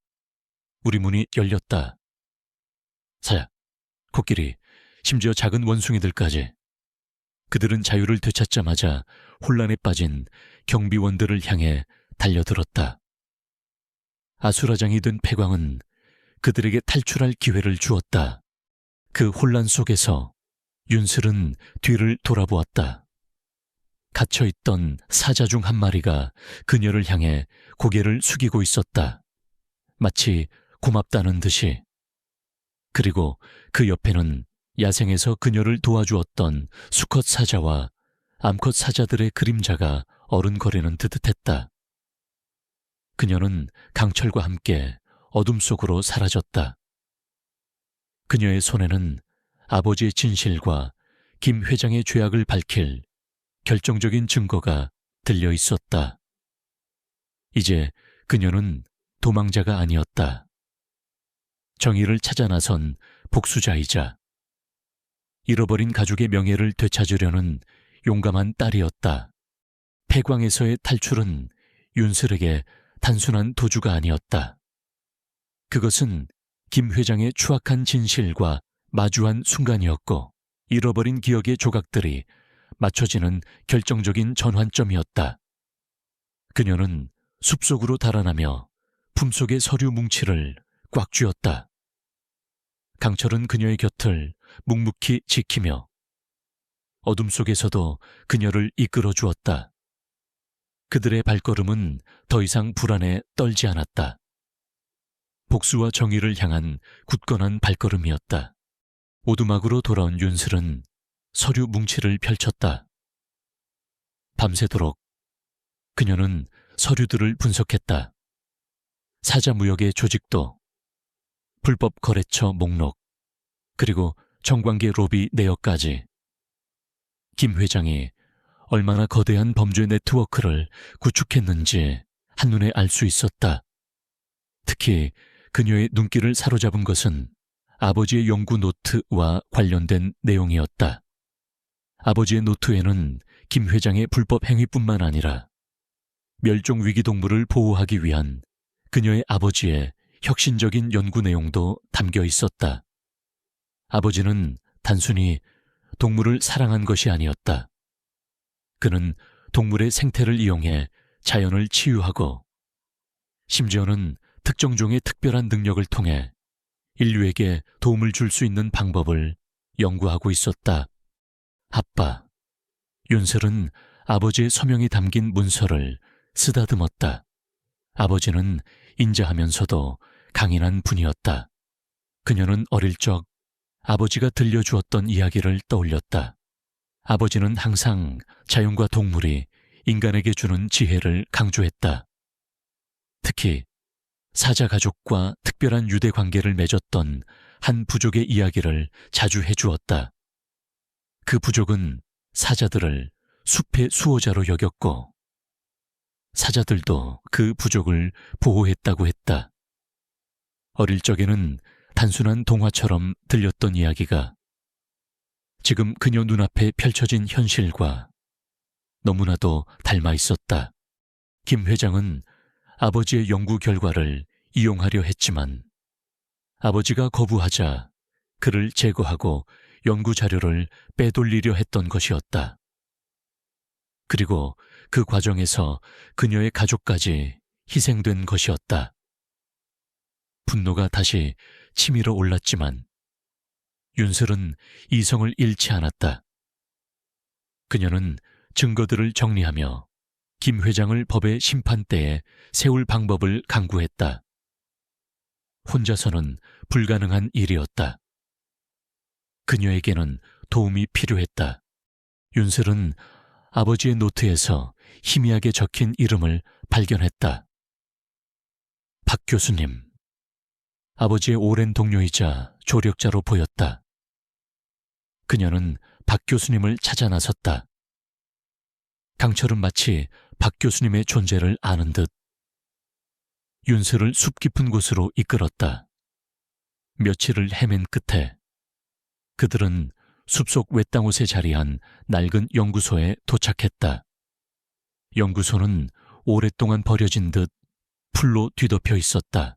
우리 문이 열렸다. 사야, 코끼리, 심지어 작은 원숭이들까지. 그들은 자유를 되찾자마자 혼란에 빠진 경비원들을 향해 달려들었다. 아수라장이 된 패광은 그들에게 탈출할 기회를 주었다. 그 혼란 속에서 윤슬은 뒤를 돌아보았다. 갇혀있던 사자 중 한 마리가 그녀를 향해 고개를 숙이고 있었다. 마치 고맙다는 듯이. 그리고 그 옆에는 야생에서 그녀를 도와주었던 수컷 사자와 암컷 사자들의 그림자가 어른거리는 듯 했다. 그녀는 강철과 함께 어둠 속으로 사라졌다. 그녀의 손에는 아버지의 진실과 김 회장의 죄악을 밝힐 결정적인 증거가 들려 있었다. 이제 그녀는 도망자가 아니었다. 정의를 찾아 나선 복수자이자 잃어버린 가족의 명예를 되찾으려는 용감한 딸이었다. 패광에서의 탈출은 윤슬에게 단순한 도주가 아니었다. 그것은 김 회장의 추악한 진실과 마주한 순간이었고 잃어버린 기억의 조각들이 맞춰지는 결정적인 전환점이었다. 그녀는 숲속으로 달아나며 품속의 서류 뭉치를 꽉 쥐었다. 강철은 그녀의 곁을 묵묵히 지키며 어둠 속에서도 그녀를 이끌어 주었다. 그들의 발걸음은 더 이상 불안에 떨지 않았다. 복수와 정의를 향한 굳건한 발걸음이었다. 오두막으로 돌아온 윤슬은 서류 뭉치를 펼쳤다. 밤새도록 그녀는 서류들을 분석했다. 사자무역의 조직도, 불법 거래처 목록, 그리고 정관계 로비 내역까지. 김 회장이 얼마나 거대한 범죄 네트워크를 구축했는지 한눈에 알 수 있었다. 특히 그녀의 눈길을 사로잡은 것은 아버지의 연구 노트와 관련된 내용이었다. 아버지의 노트에는 김 회장의 불법 행위뿐만 아니라 멸종 위기 동물을 보호하기 위한 그녀의 아버지의 혁신적인 연구 내용도 담겨 있었다. 아버지는 단순히 동물을 사랑한 것이 아니었다. 그는 동물의 생태를 이용해 자연을 치유하고 심지어는 특정 종의 특별한 능력을 통해 인류에게 도움을 줄 수 있는 방법을 연구하고 있었다. 아빠, 윤슬은 아버지의 서명이 담긴 문서를 쓰다듬었다. 아버지는 인자하면서도 강인한 분이었다. 그녀는 어릴 적 아버지가 들려주었던 이야기를 떠올렸다. 아버지는 항상 자연과 동물이 인간에게 주는 지혜를 강조했다. 특히 사자 가족과 특별한 유대 관계를 맺었던 한 부족의 이야기를 자주 해주었다. 그 부족은 사자들을 숲의 수호자로 여겼고 사자들도 그 부족을 보호했다고 했다. 어릴 적에는 단순한 동화처럼 들렸던 이야기가 지금 그녀 눈앞에 펼쳐진 현실과 너무나도 닮아 있었다. 김 회장은 아버지의 연구 결과를 이용하려 했지만 아버지가 거부하자 그를 제거하고 연구 자료를 빼돌리려 했던 것이었다. 그리고 그 과정에서 그녀의 가족까지 희생된 것이었다. 분노가 다시 치밀어 올랐지만 윤슬은 이성을 잃지 않았다. 그녀는 증거들을 정리하며 김 회장을 법의 심판대에 세울 방법을 강구했다. 혼자서는 불가능한 일이었다. 그녀에게는 도움이 필요했다. 윤슬은 아버지의 노트에서 희미하게 적힌 이름을 발견했다. 박 교수님. 아버지의 오랜 동료이자 조력자로 보였다. 그녀는 박 교수님을 찾아 나섰다. 강철은 마치 박 교수님의 존재를 아는 듯 윤슬을 숲 깊은 곳으로 이끌었다. 며칠을 헤맨 끝에 그들은 숲속 외땅옷에 자리한 낡은 연구소에 도착했다. 연구소는 오랫동안 버려진 듯 풀로 뒤덮여 있었다.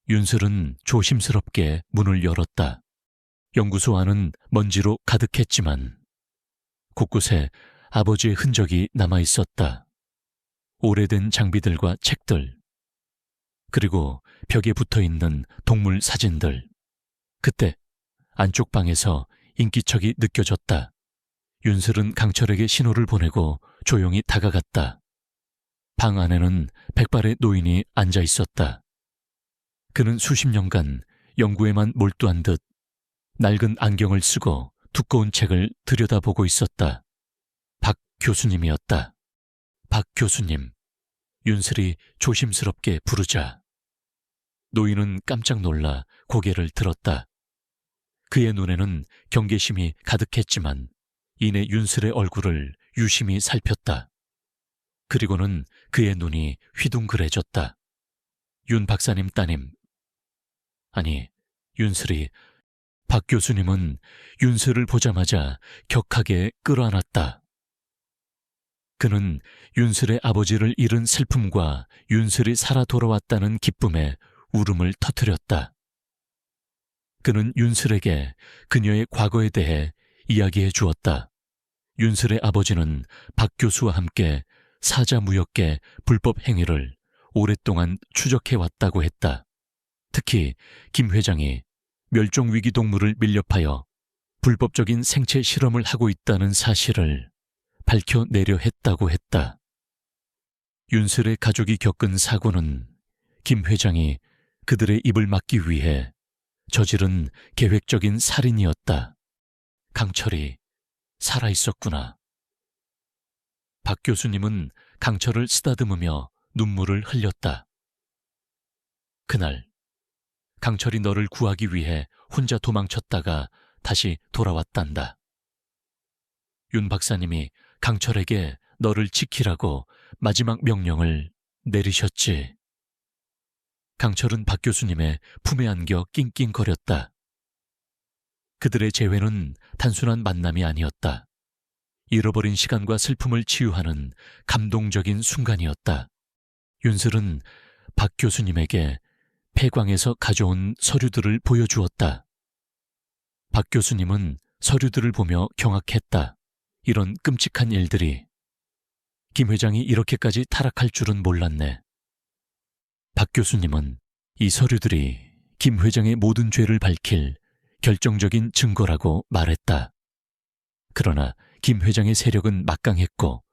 윤슬은 조심스럽게 문을 열었다. 연구소 안은 먼지로 가득했지만 곳곳에 아버지의 흔적이 남아 있었다. 오래된 장비들과 책들, 그리고 벽에 붙어있는 동물 사진들. 그때 안쪽 방에서 인기척이 느껴졌다. 윤슬은 강철에게 신호를 보내고 조용히 다가갔다. 방 안에는 백발의 노인이 앉아 있었다. 그는 수십 년간 연구에만 몰두한 듯 낡은 안경을 쓰고 두꺼운 책을 들여다보고 있었다. 박 교수님이었다. 박 교수님. 윤슬이 조심스럽게 부르자 노인은 깜짝 놀라 고개를 들었다. 그의 눈에는 경계심이 가득했지만 이내 윤슬의 얼굴을 유심히 살폈다. 그리고는 그의 눈이 휘둥그레졌다. 윤 박사님 따님. 아니, 윤슬이. 박 교수님은 윤슬을 보자마자 격하게 끌어안았다. 그는 윤슬의 아버지를 잃은 슬픔과 윤슬이 살아 돌아왔다는 기쁨에 울음을 터뜨렸다. 그는 윤슬에게 그녀의 과거에 대해 이야기해 주었다. 윤슬의 아버지는 박 교수와 함께 사자무역계 불법 행위를 오랫동안 추적해 왔다고 했다. 특히 김 회장이 멸종위기 동물을 밀렵하여 불법적인 생체 실험을 하고 있다는 사실을 밝혀내려 했다고 했다. 윤슬의 가족이 겪은 사고는 김 회장이 그들의 입을 막기 위해 저지른 계획적인 살인이었다. 강철이 살아있었구나. 박 교수님은 강철을 쓰다듬으며 눈물을 흘렸다. 그날 강철이 너를 구하기 위해 혼자 도망쳤다가 다시 돌아왔단다. 윤 박사님이 강철에게 너를 지키라고 마지막 명령을 내리셨지. 강철은 박 교수님의 품에 안겨 낑낑거렸다. 그들의 재회는 단순한 만남이 아니었다. 잃어버린 시간과 슬픔을 치유하는 감동적인 순간이었다. 윤슬은 박 교수님에게 폐광에서 가져온 서류들을 보여주었다. 박 교수님은 서류들을 보며 경악했다. 이런 끔찍한 일들이. 김 회장이 이렇게까지 타락할 줄은 몰랐네. 박 교수님은 이 서류들이 김 회장의 모든 죄를 밝힐 결정적인 증거라고 말했다. 그러나 김 회장의 세력은 막강했고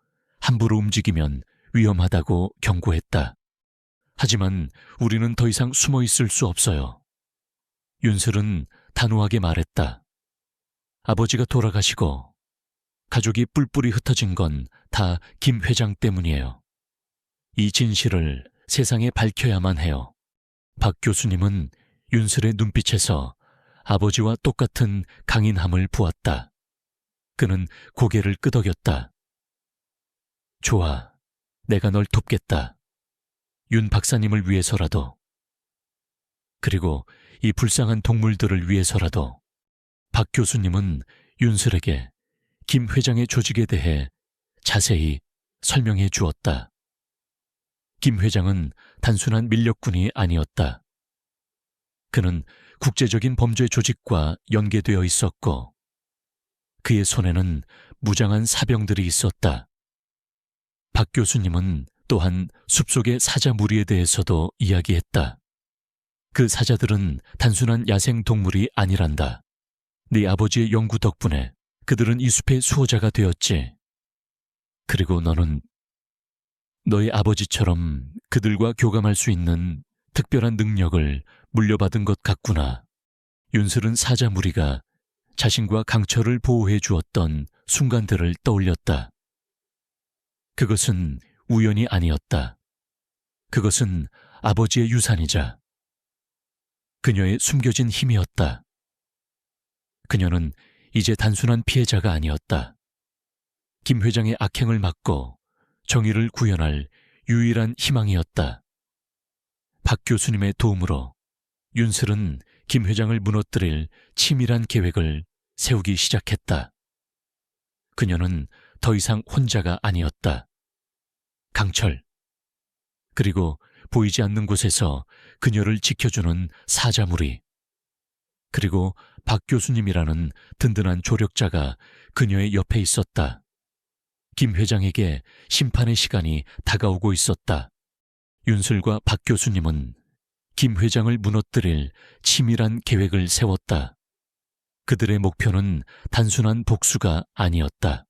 함부로 움직이면 위험하다고 경고했다. 하지만 우리는 더 이상 숨어 있을 수 없어요. 윤슬은 단호하게 말했다. 아버지가 돌아가시고 가족이 뿔뿔이 흩어진 건 다 김 회장 때문이에요. 이 진실을 세상에 밝혀야만 해요. 박 교수님은 윤슬의 눈빛에서 아버지와 똑같은 강인함을 보았다. 그는 고개를 끄덕였다. 좋아, 내가 널 돕겠다. 윤 박사님을 위해서라도. 그리고 이 불쌍한 동물들을 위해서라도. 박 교수님은 윤슬에게 김 회장의 조직에 대해 자세히 설명해 주었다. 김 회장은 단순한 밀렵꾼이 아니었다. 그는 국제적인 범죄 조직과 연계되어 있었고 그의 손에는 무장한 사병들이 있었다. 박 교수님은 또한 숲속의 사자 무리에 대해서도 이야기했다. 그 사자들은 단순한 야생 동물이 아니란다. 네 아버지의 연구 덕분에 그들은 이 숲의 수호자가 되었지. 그리고 너는 너의 아버지처럼 그들과 교감할 수 있는 특별한 능력을 물려받은 것 같구나. 윤슬은 사자 무리가 자신과 강철을 보호해 주었던 순간들을 떠올렸다. 그것은 우연이 아니었다. 그것은 아버지의 유산이자 그녀의 숨겨진 힘이었다. 그녀는 이제 단순한 피해자가 아니었다. 김 회장의 악행을 막고 정의를 구현할 유일한 희망이었다. 박 교수님의 도움으로 윤슬은 김 회장을 무너뜨릴 치밀한 계획을 세우기 시작했다. 그녀는 더 이상 혼자가 아니었다. 강철, 그리고 보이지 않는 곳에서 그녀를 지켜주는 사자무리, 그리고 박 교수님이라는 든든한 조력자가 그녀의 옆에 있었다. 김 회장에게 심판의 시간이 다가오고 있었다. 윤슬과 박 교수님은 김 회장을 무너뜨릴 치밀한 계획을 세웠다. 그들의 목표는 단순한 복수가 아니었다.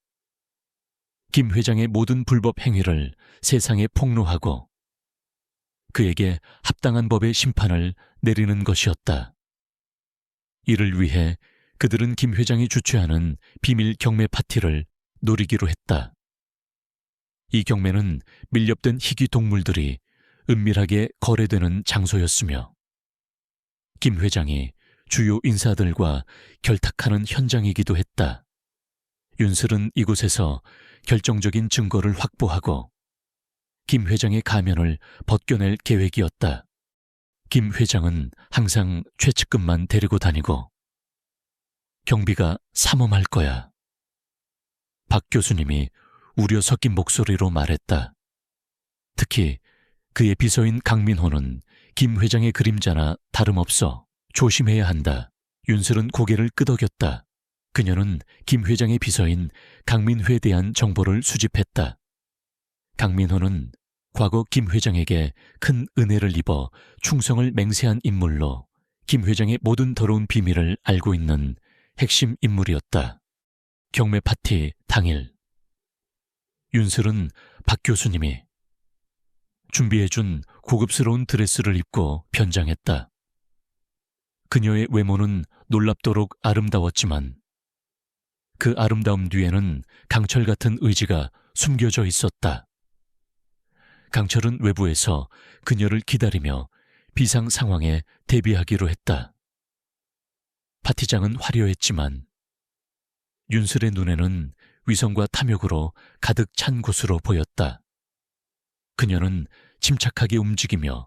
김 회장의 모든 불법 행위를 세상에 폭로하고 그에게 합당한 법의 심판을 내리는 것이었다. 이를 위해 그들은 김 회장이 주최하는 비밀 경매 파티를 노리기로 했다. 이 경매는 밀렵된 희귀 동물들이 은밀하게 거래되는 장소였으며 김 회장이 주요 인사들과 결탁하는 현장이기도 했다. 윤슬은 이곳에서 결정적인 증거를 확보하고 김 회장의 가면을 벗겨낼 계획이었다. 김 회장은 항상 최측근만 데리고 다니고 경비가 삼엄할 거야. 박 교수님이 우려 섞인 목소리로 말했다. 특히 그의 비서인 강민호는 김 회장의 그림자나 다름없어 조심해야 한다. 윤슬은 고개를 끄덕였다. 그녀는 김 회장의 비서인 강민회에 대한 정보를 수집했다. 강민호는 과거 김 회장에게 큰 은혜를 입어 충성을 맹세한 인물로 김 회장의 모든 더러운 비밀을 알고 있는 핵심 인물이었다. 경매 파티 당일 윤슬은 박 교수님이 준비해준 고급스러운 드레스를 입고 변장했다. 그녀의 외모는 놀랍도록 아름다웠지만 그 아름다움 뒤에는 강철 같은 의지가 숨겨져 있었다. 강철은 외부에서 그녀를 기다리며 비상 상황에 대비하기로 했다. 파티장은 화려했지만 윤슬의 눈에는 위선과 탐욕으로 가득 찬 곳으로 보였다. 그녀는 침착하게 움직이며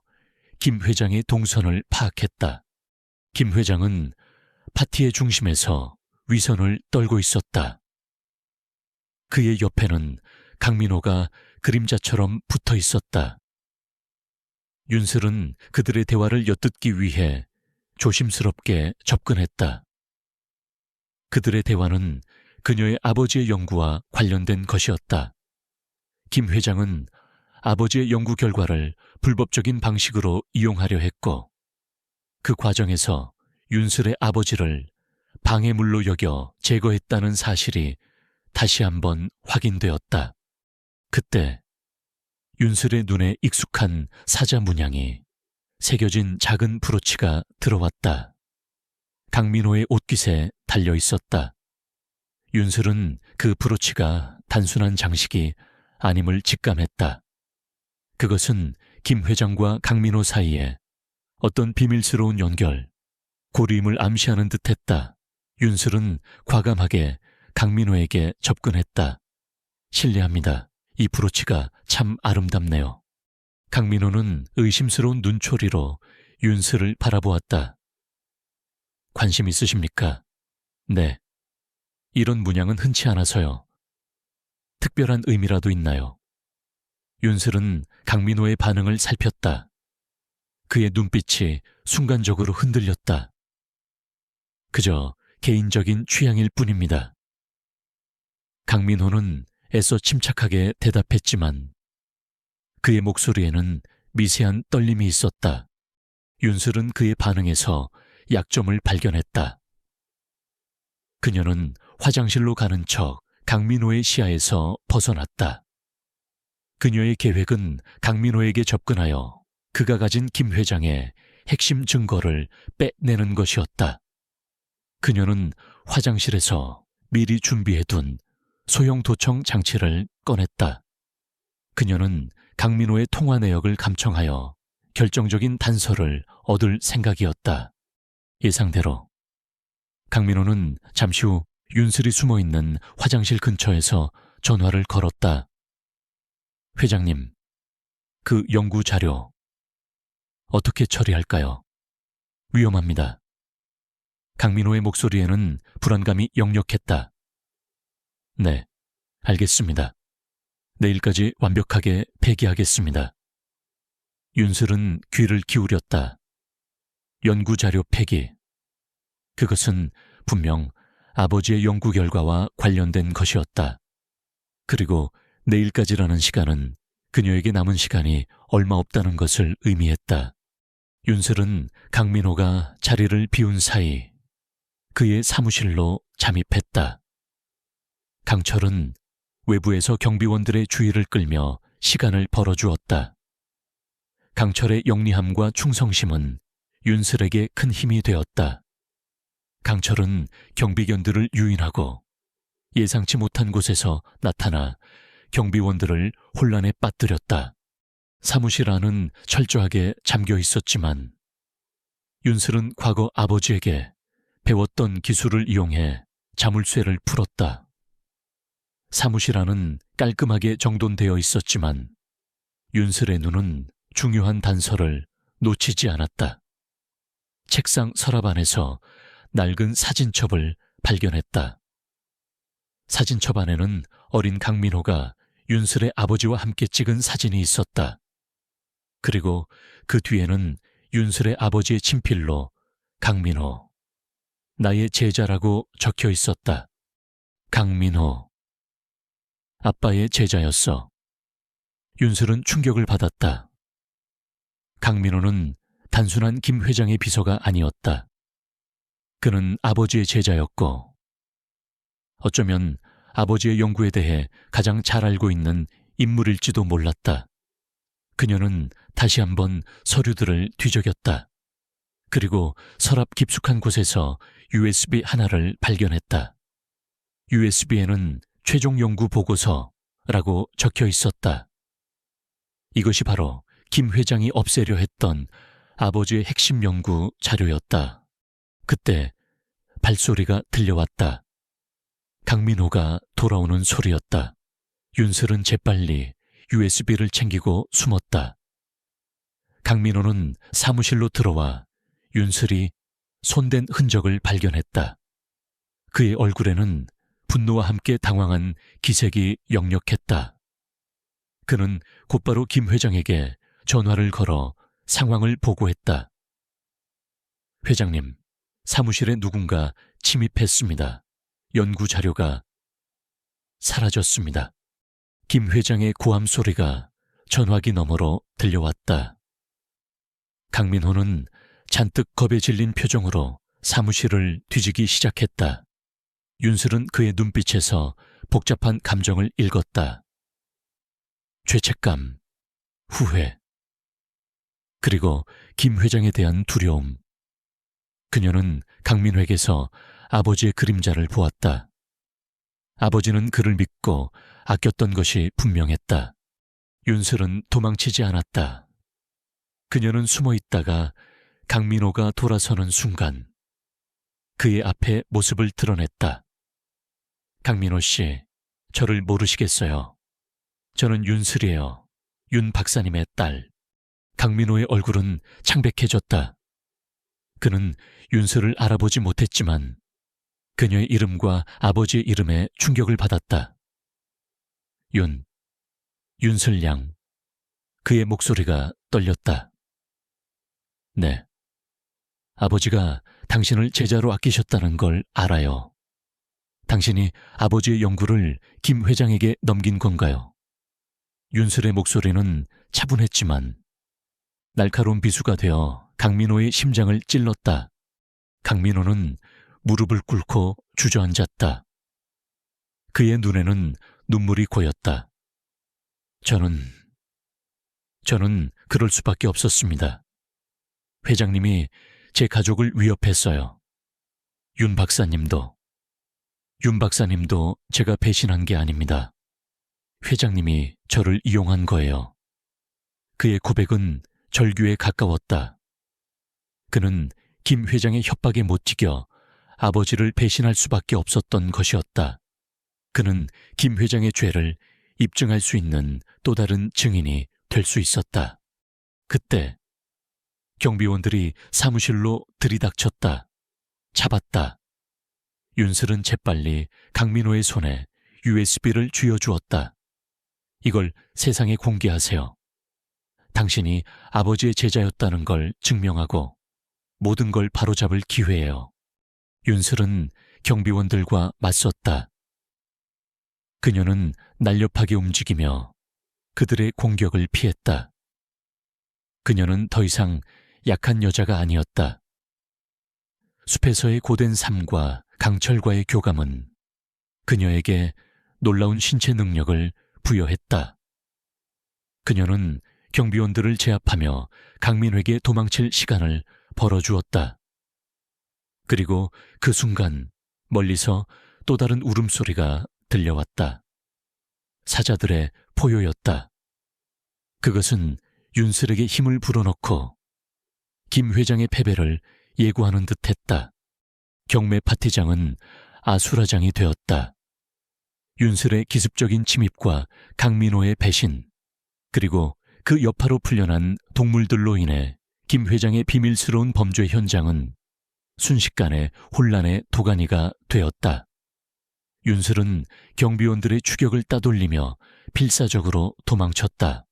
김 회장의 동선을 파악했다. 김 회장은 파티의 중심에서 위선을 떨고 있었다. 그의 옆에는 강민호가 그림자처럼 붙어 있었다. 윤슬은 그들의 대화를 엿듣기 위해 조심스럽게 접근했다. 그들의 대화는 그녀의 아버지의 연구와 관련된 것이었다. 김 회장은 아버지의 연구 결과를 불법적인 방식으로 이용하려 했고 그 과정에서 윤슬의 아버지를 방해물로 여겨 제거했다는 사실이 다시 한번 확인되었다. 그때 윤슬의 눈에 익숙한 사자 문양이 새겨진 작은 브로치가 들어왔다. 강민호의 옷깃에 달려 있었다. 윤슬은 그 브로치가 단순한 장식이 아님을 직감했다. 그것은 김 회장과 강민호 사이에 어떤 비밀스러운 연결, 고리임을 암시하는 듯했다. 윤슬은 과감하게 강민호에게 접근했다. 실례합니다. 이 브로치가 참 아름답네요. 강민호는 의심스러운 눈초리로 윤슬을 바라보았다. 관심 있으십니까? 네. 이런 문양은 흔치 않아서요. 특별한 의미라도 있나요? 윤슬은 강민호의 반응을 살폈다. 그의 눈빛이 순간적으로 흔들렸다. 그저 개인적인 취향일 뿐입니다. 강민호는 애써 침착하게 대답했지만 그의 목소리에는 미세한 떨림이 있었다. 윤슬은 그의 반응에서 약점을 발견했다. 그녀는 화장실로 가는 척 강민호의 시야에서 벗어났다. 그녀의 계획은 강민호에게 접근하여 그가 가진 김 회장의 핵심 증거를 빼내는 것이었다. 그녀는 화장실에서 미리 준비해둔 소형 도청 장치를 꺼냈다. 그녀는 강민호의 통화 내역을 감청하여 결정적인 단서를 얻을 생각이었다. 예상대로 강민호는 잠시 후 윤슬이 숨어있는 화장실 근처에서 전화를 걸었다. 회장님, 그 연구 자료 어떻게 처리할까요? 위험합니다. 강민호의 목소리에는 불안감이 역력했다. 네, 알겠습니다. 내일까지 완벽하게 폐기하겠습니다. 윤슬은 귀를 기울였다. 연구자료 폐기. 그것은 분명 아버지의 연구 결과와 관련된 것이었다. 그리고 내일까지라는 시간은 그녀에게 남은 시간이 얼마 없다는 것을 의미했다. 윤슬은 강민호가 자리를 비운 사이 그의 사무실로 잠입했다. 강철은 외부에서 경비원들의 주의를 끌며 시간을 벌어주었다. 강철의 영리함과 충성심은 윤슬에게 큰 힘이 되었다. 강철은 경비견들을 유인하고 예상치 못한 곳에서 나타나 경비원들을 혼란에 빠뜨렸다. 사무실 안은 철저하게 잠겨 있었지만 윤슬은 과거 아버지에게 배웠던 기술을 이용해 자물쇠를 풀었다. 사무실 안은 깔끔하게 정돈되어 있었지만 윤슬의 눈은 중요한 단서를 놓치지 않았다. 책상 서랍 안에서 낡은 사진첩을 발견했다. 사진첩 안에는 어린 강민호가 윤슬의 아버지와 함께 찍은 사진이 있었다. 그리고 그 뒤에는 윤슬의 아버지의 친필로 강민호, 나의 제자라고 적혀 있었다. 강민호, 아빠의 제자였어. 윤슬은 충격을 받았다. 강민호는 단순한 김 회장의 비서가 아니었다. 그는 아버지의 제자였고 어쩌면 아버지의 연구에 대해 가장 잘 알고 있는 인물일지도 몰랐다. 그녀는 다시 한번 서류들을 뒤적였다. 그리고 서랍 깊숙한 곳에서 USB 하나를 발견했다. USB에는 최종 연구 보고서라고 적혀 있었다. 이것이 바로 김 회장이 없애려 했던 아버지의 핵심 연구 자료였다. 그때 발소리가 들려왔다. 강민호가 돌아오는 소리였다. 윤슬은 재빨리 USB를 챙기고 숨었다. 강민호는 사무실로 들어와 윤슬이 손댄 흔적을 발견했다. 그의 얼굴에는 분노와 함께 당황한 기색이 역력했다. 그는 곧바로 김 회장에게 전화를 걸어 상황을 보고했다. 회장님, 사무실에 누군가 침입했습니다. 연구 자료가 사라졌습니다. 김 회장의 고함 소리가 전화기 너머로 들려왔다. 강민호는 잔뜩 겁에 질린 표정으로 사무실을 뒤지기 시작했다. 윤슬은 그의 눈빛에서 복잡한 감정을 읽었다. 죄책감, 후회, 그리고 김 회장에 대한 두려움. 그녀는 강민호에게서 아버지의 그림자를 보았다. 아버지는 그를 믿고 아꼈던 것이 분명했다. 윤슬은 도망치지 않았다. 그녀는 숨어 있다가 강민호가 돌아서는 순간 그의 앞에 모습을 드러냈다. 강민호 씨, 저를 모르시겠어요. 저는 윤슬이에요. 윤 박사님의 딸. 강민호의 얼굴은 창백해졌다. 그는 윤슬을 알아보지 못했지만 그녀의 이름과 아버지의 이름에 충격을 받았다. 윤슬 양. 그의 목소리가 떨렸다. 네. 아버지가 당신을 제자로 아끼셨다는 걸 알아요. 당신이 아버지의 연구를 김 회장에게 넘긴 건가요? 윤슬의 목소리는 차분했지만 날카로운 비수가 되어 강민호의 심장을 찔렀다. 강민호는 무릎을 꿇고 주저앉았다. 그의 눈에는 눈물이 고였다. 저는 그럴 수밖에 없었습니다. 회장님이 제 가족을 위협했어요. 윤 박사님도 제가 배신한 게 아닙니다. 회장님이 저를 이용한 거예요. 그의 고백은 절규에 가까웠다. 그는 김 회장의 협박에 못 이겨 아버지를 배신할 수밖에 없었던 것이었다. 그는 김 회장의 죄를 입증할 수 있는 또 다른 증인이 될 수 있었다. 그때 경비원들이 사무실로 들이닥쳤다. 잡았다. 윤슬은 재빨리 강민호의 손에 USB를 쥐어주었다. 이걸 세상에 공개하세요. 당신이 아버지의 제자였다는 걸 증명하고 모든 걸 바로잡을 기회예요. 윤슬은 경비원들과 맞섰다. 그녀는 날렵하게 움직이며 그들의 공격을 피했다. 그녀는 더 이상 약한 여자가 아니었다. 숲에서의 고된 삶과 강철과의 교감은 그녀에게 놀라운 신체 능력을 부여했다. 그녀는 경비원들을 제압하며 강민호에게 도망칠 시간을 벌어주었다. 그리고 그 순간 멀리서 또 다른 울음소리가 들려왔다. 사자들의 포효였다. 그것은 윤슬에게 힘을 불어넣고 김 회장의 패배를 예고하는 듯했다. 경매 파티장은 아수라장이 되었다. 윤슬의 기습적인 침입과 강민호의 배신, 그리고 그 여파로 풀려난 동물들로 인해 김 회장의 비밀스러운 범죄 현장은 순식간에 혼란의 도가니가 되었다. 윤슬은 경비원들의 추격을 따돌리며 필사적으로 도망쳤다.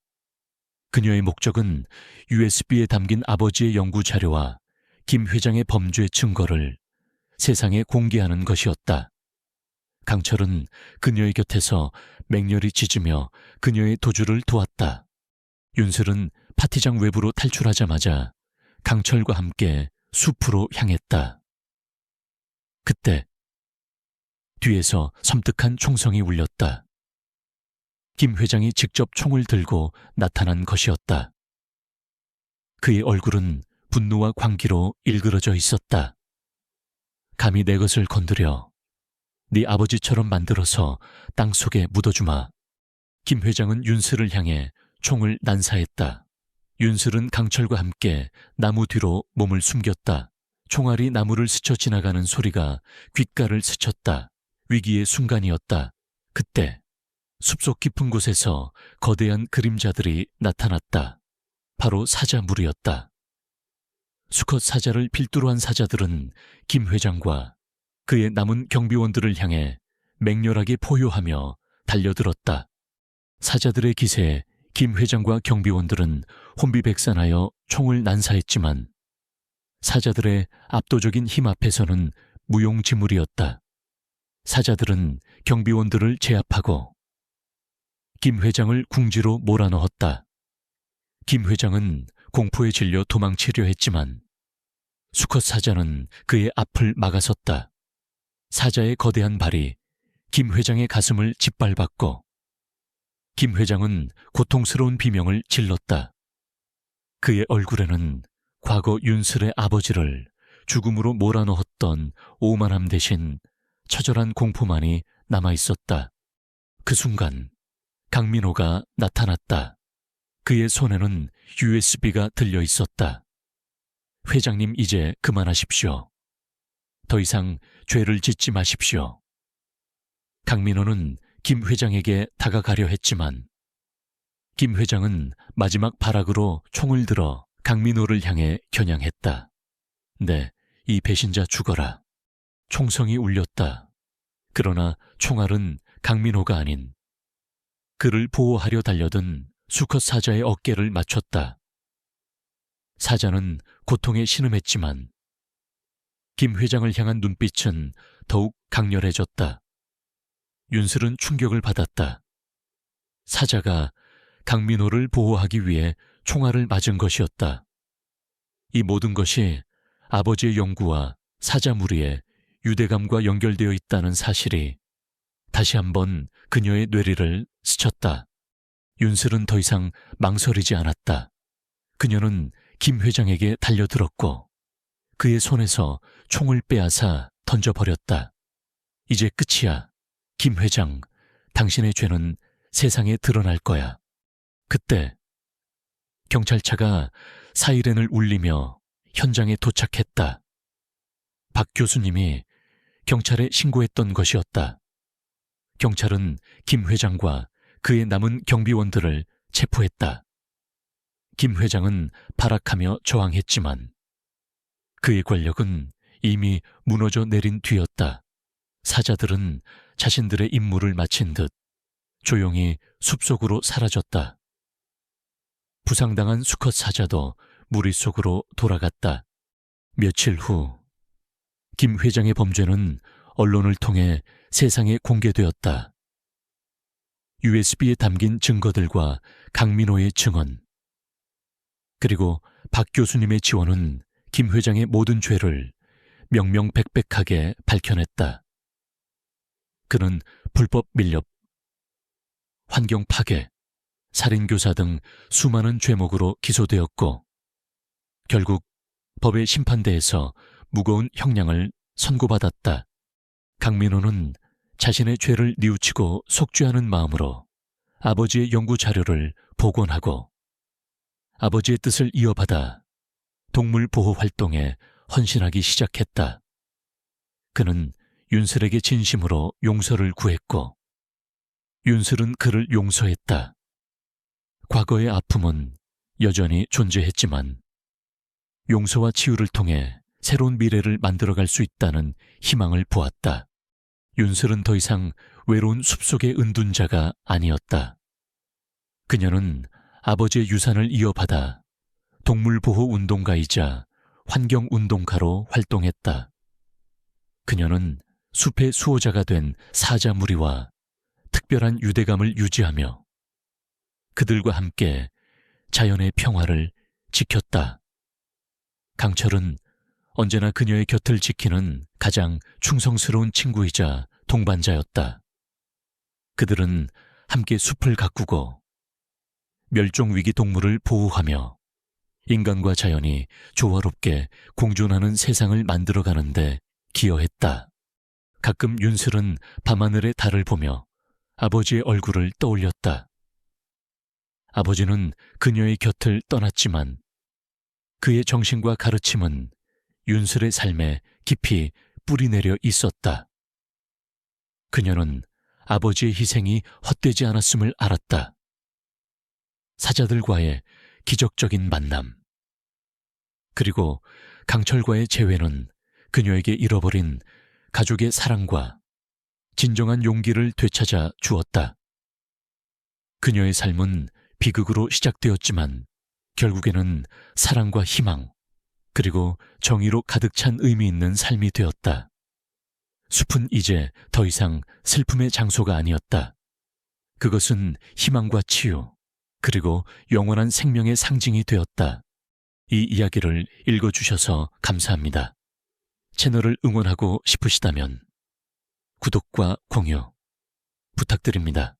그녀의 목적은 USB에 담긴 아버지의 연구 자료와 김 회장의 범죄 증거를 세상에 공개하는 것이었다. 강철은 그녀의 곁에서 맹렬히 짖으며 그녀의 도주를 도왔다. 윤슬은 파티장 외부로 탈출하자마자 강철과 함께 숲으로 향했다. 그때 뒤에서 섬뜩한 총성이 울렸다. 김 회장이 직접 총을 들고 나타난 것이었다. 그의 얼굴은 분노와 광기로 일그러져 있었다. 감히 내 것을 건드려 네 아버지처럼 만들어서 땅속에 묻어주마. 김 회장은 윤슬을 향해 총을 난사했다. 윤슬은 강철과 함께 나무 뒤로 몸을 숨겼다. 총알이 나무를 스쳐 지나가는 소리가 귓가를 스쳤다. 위기의 순간이었다. 그때 숲속 깊은 곳에서 거대한 그림자들이 나타났다. 바로 사자무리였다. 수컷 사자를 필두로 한 사자들은 김 회장과 그의 남은 경비원들을 향해 맹렬하게 포효하며 달려들었다. 사자들의 기세에 김 회장과 경비원들은 혼비백산하여 총을 난사했지만 사자들의 압도적인 힘 앞에서는 무용지물이었다. 사자들은 경비원들을 제압하고 김 회장을 궁지로 몰아넣었다. 김 회장은 공포에 질려 도망치려 했지만 수컷 사자는 그의 앞을 막아섰다. 사자의 거대한 발이 김 회장의 가슴을 짓밟았고 김 회장은 고통스러운 비명을 질렀다. 그의 얼굴에는 과거 윤슬의 아버지를 죽음으로 몰아넣었던 오만함 대신 처절한 공포만이 남아있었다. 그 순간 강민호가 나타났다. 그의 손에는 USB가 들려 있었다. 회장님, 이제 그만하십시오. 더 이상 죄를 짓지 마십시오. 강민호는 김 회장에게 다가가려 했지만 김 회장은 마지막 발악으로 총을 들어 강민호를 향해 겨냥했다. 네, 이 배신자 죽어라. 총성이 울렸다. 그러나 총알은 강민호가 아닌 그를 보호하려 달려든 수컷 사자의 어깨를 맞췄다. 사자는 고통에 신음했지만 김 회장을 향한 눈빛은 더욱 강렬해졌다. 윤슬은 충격을 받았다. 사자가 강민호를 보호하기 위해 총알을 맞은 것이었다. 이 모든 것이 아버지의 연구와 사자무리의 유대감과 연결되어 있다는 사실이 다시 한번 그녀의 뇌리를 스쳤다. 윤슬은 더 이상 망설이지 않았다. 그녀는 김 회장에게 달려들었고 그의 손에서 총을 빼앗아 던져버렸다. 이제 끝이야. 김 회장, 당신의 죄는 세상에 드러날 거야. 그때 경찰차가 사이렌을 울리며 현장에 도착했다. 박 교수님이 경찰에 신고했던 것이었다. 경찰은 김 회장과 그의 남은 경비원들을 체포했다. 김 회장은 발악하며 저항했지만 그의 권력은 이미 무너져 내린 뒤였다. 사자들은 자신들의 임무를 마친 듯 조용히 숲속으로 사라졌다. 부상당한 수컷 사자도 무리 속으로 돌아갔다. 며칠 후 김 회장의 범죄는 언론을 통해 세상에 공개되었다. USB에 담긴 증거들과 강민호의 증언, 그리고 박 교수님의 지원은 김 회장의 모든 죄를 명명백백하게 밝혀냈다. 그는 불법 밀렵, 환경 파괴, 살인교사 등 수많은 죄목으로 기소되었고 결국 법의 심판대에서 무거운 형량을 선고받았다. 강민호는 자신의 죄를 뉘우치고 속죄하는 마음으로 아버지의 연구 자료를 복원하고 아버지의 뜻을 이어받아 동물 보호 활동에 헌신하기 시작했다. 그는 윤슬에게 진심으로 용서를 구했고 윤슬은 그를 용서했다. 과거의 아픔은 여전히 존재했지만 용서와 치유를 통해 새로운 미래를 만들어갈 수 있다는 희망을 보았다. 윤슬은 더 이상 외로운 숲속의 은둔자가 아니었다. 그녀는 아버지의 유산을 이어받아 동물보호운동가이자 환경운동가로 활동했다. 그녀는 숲의 수호자가 된 사자무리와 특별한 유대감을 유지하며 그들과 함께 자연의 평화를 지켰다. 강철은 언제나 그녀의 곁을 지키는 가장 충성스러운 친구이자 동반자였다. 그들은 함께 숲을 가꾸고 멸종위기 동물을 보호하며 인간과 자연이 조화롭게 공존하는 세상을 만들어가는데 기여했다. 가끔 윤슬은 밤하늘의 달을 보며 아버지의 얼굴을 떠올렸다. 아버지는 그녀의 곁을 떠났지만 그의 정신과 가르침은 윤슬의 삶에 깊이 뿌리내려 있었다. 그녀는 아버지의 희생이 헛되지 않았음을 알았다. 사자들과의 기적적인 만남, 그리고 강철과의 재회는 그녀에게 잃어버린 가족의 사랑과 진정한 용기를 되찾아 주었다. 그녀의 삶은 비극으로 시작되었지만 결국에는 사랑과 희망, 그리고 정의로 가득 찬 의미 있는 삶이 되었다. 숲은 이제 더 이상 슬픔의 장소가 아니었다. 그것은 희망과 치유, 그리고 영원한 생명의 상징이 되었다. 이 이야기를 읽어주셔서 감사합니다. 채널을 응원하고 싶으시다면 구독과 공유 부탁드립니다.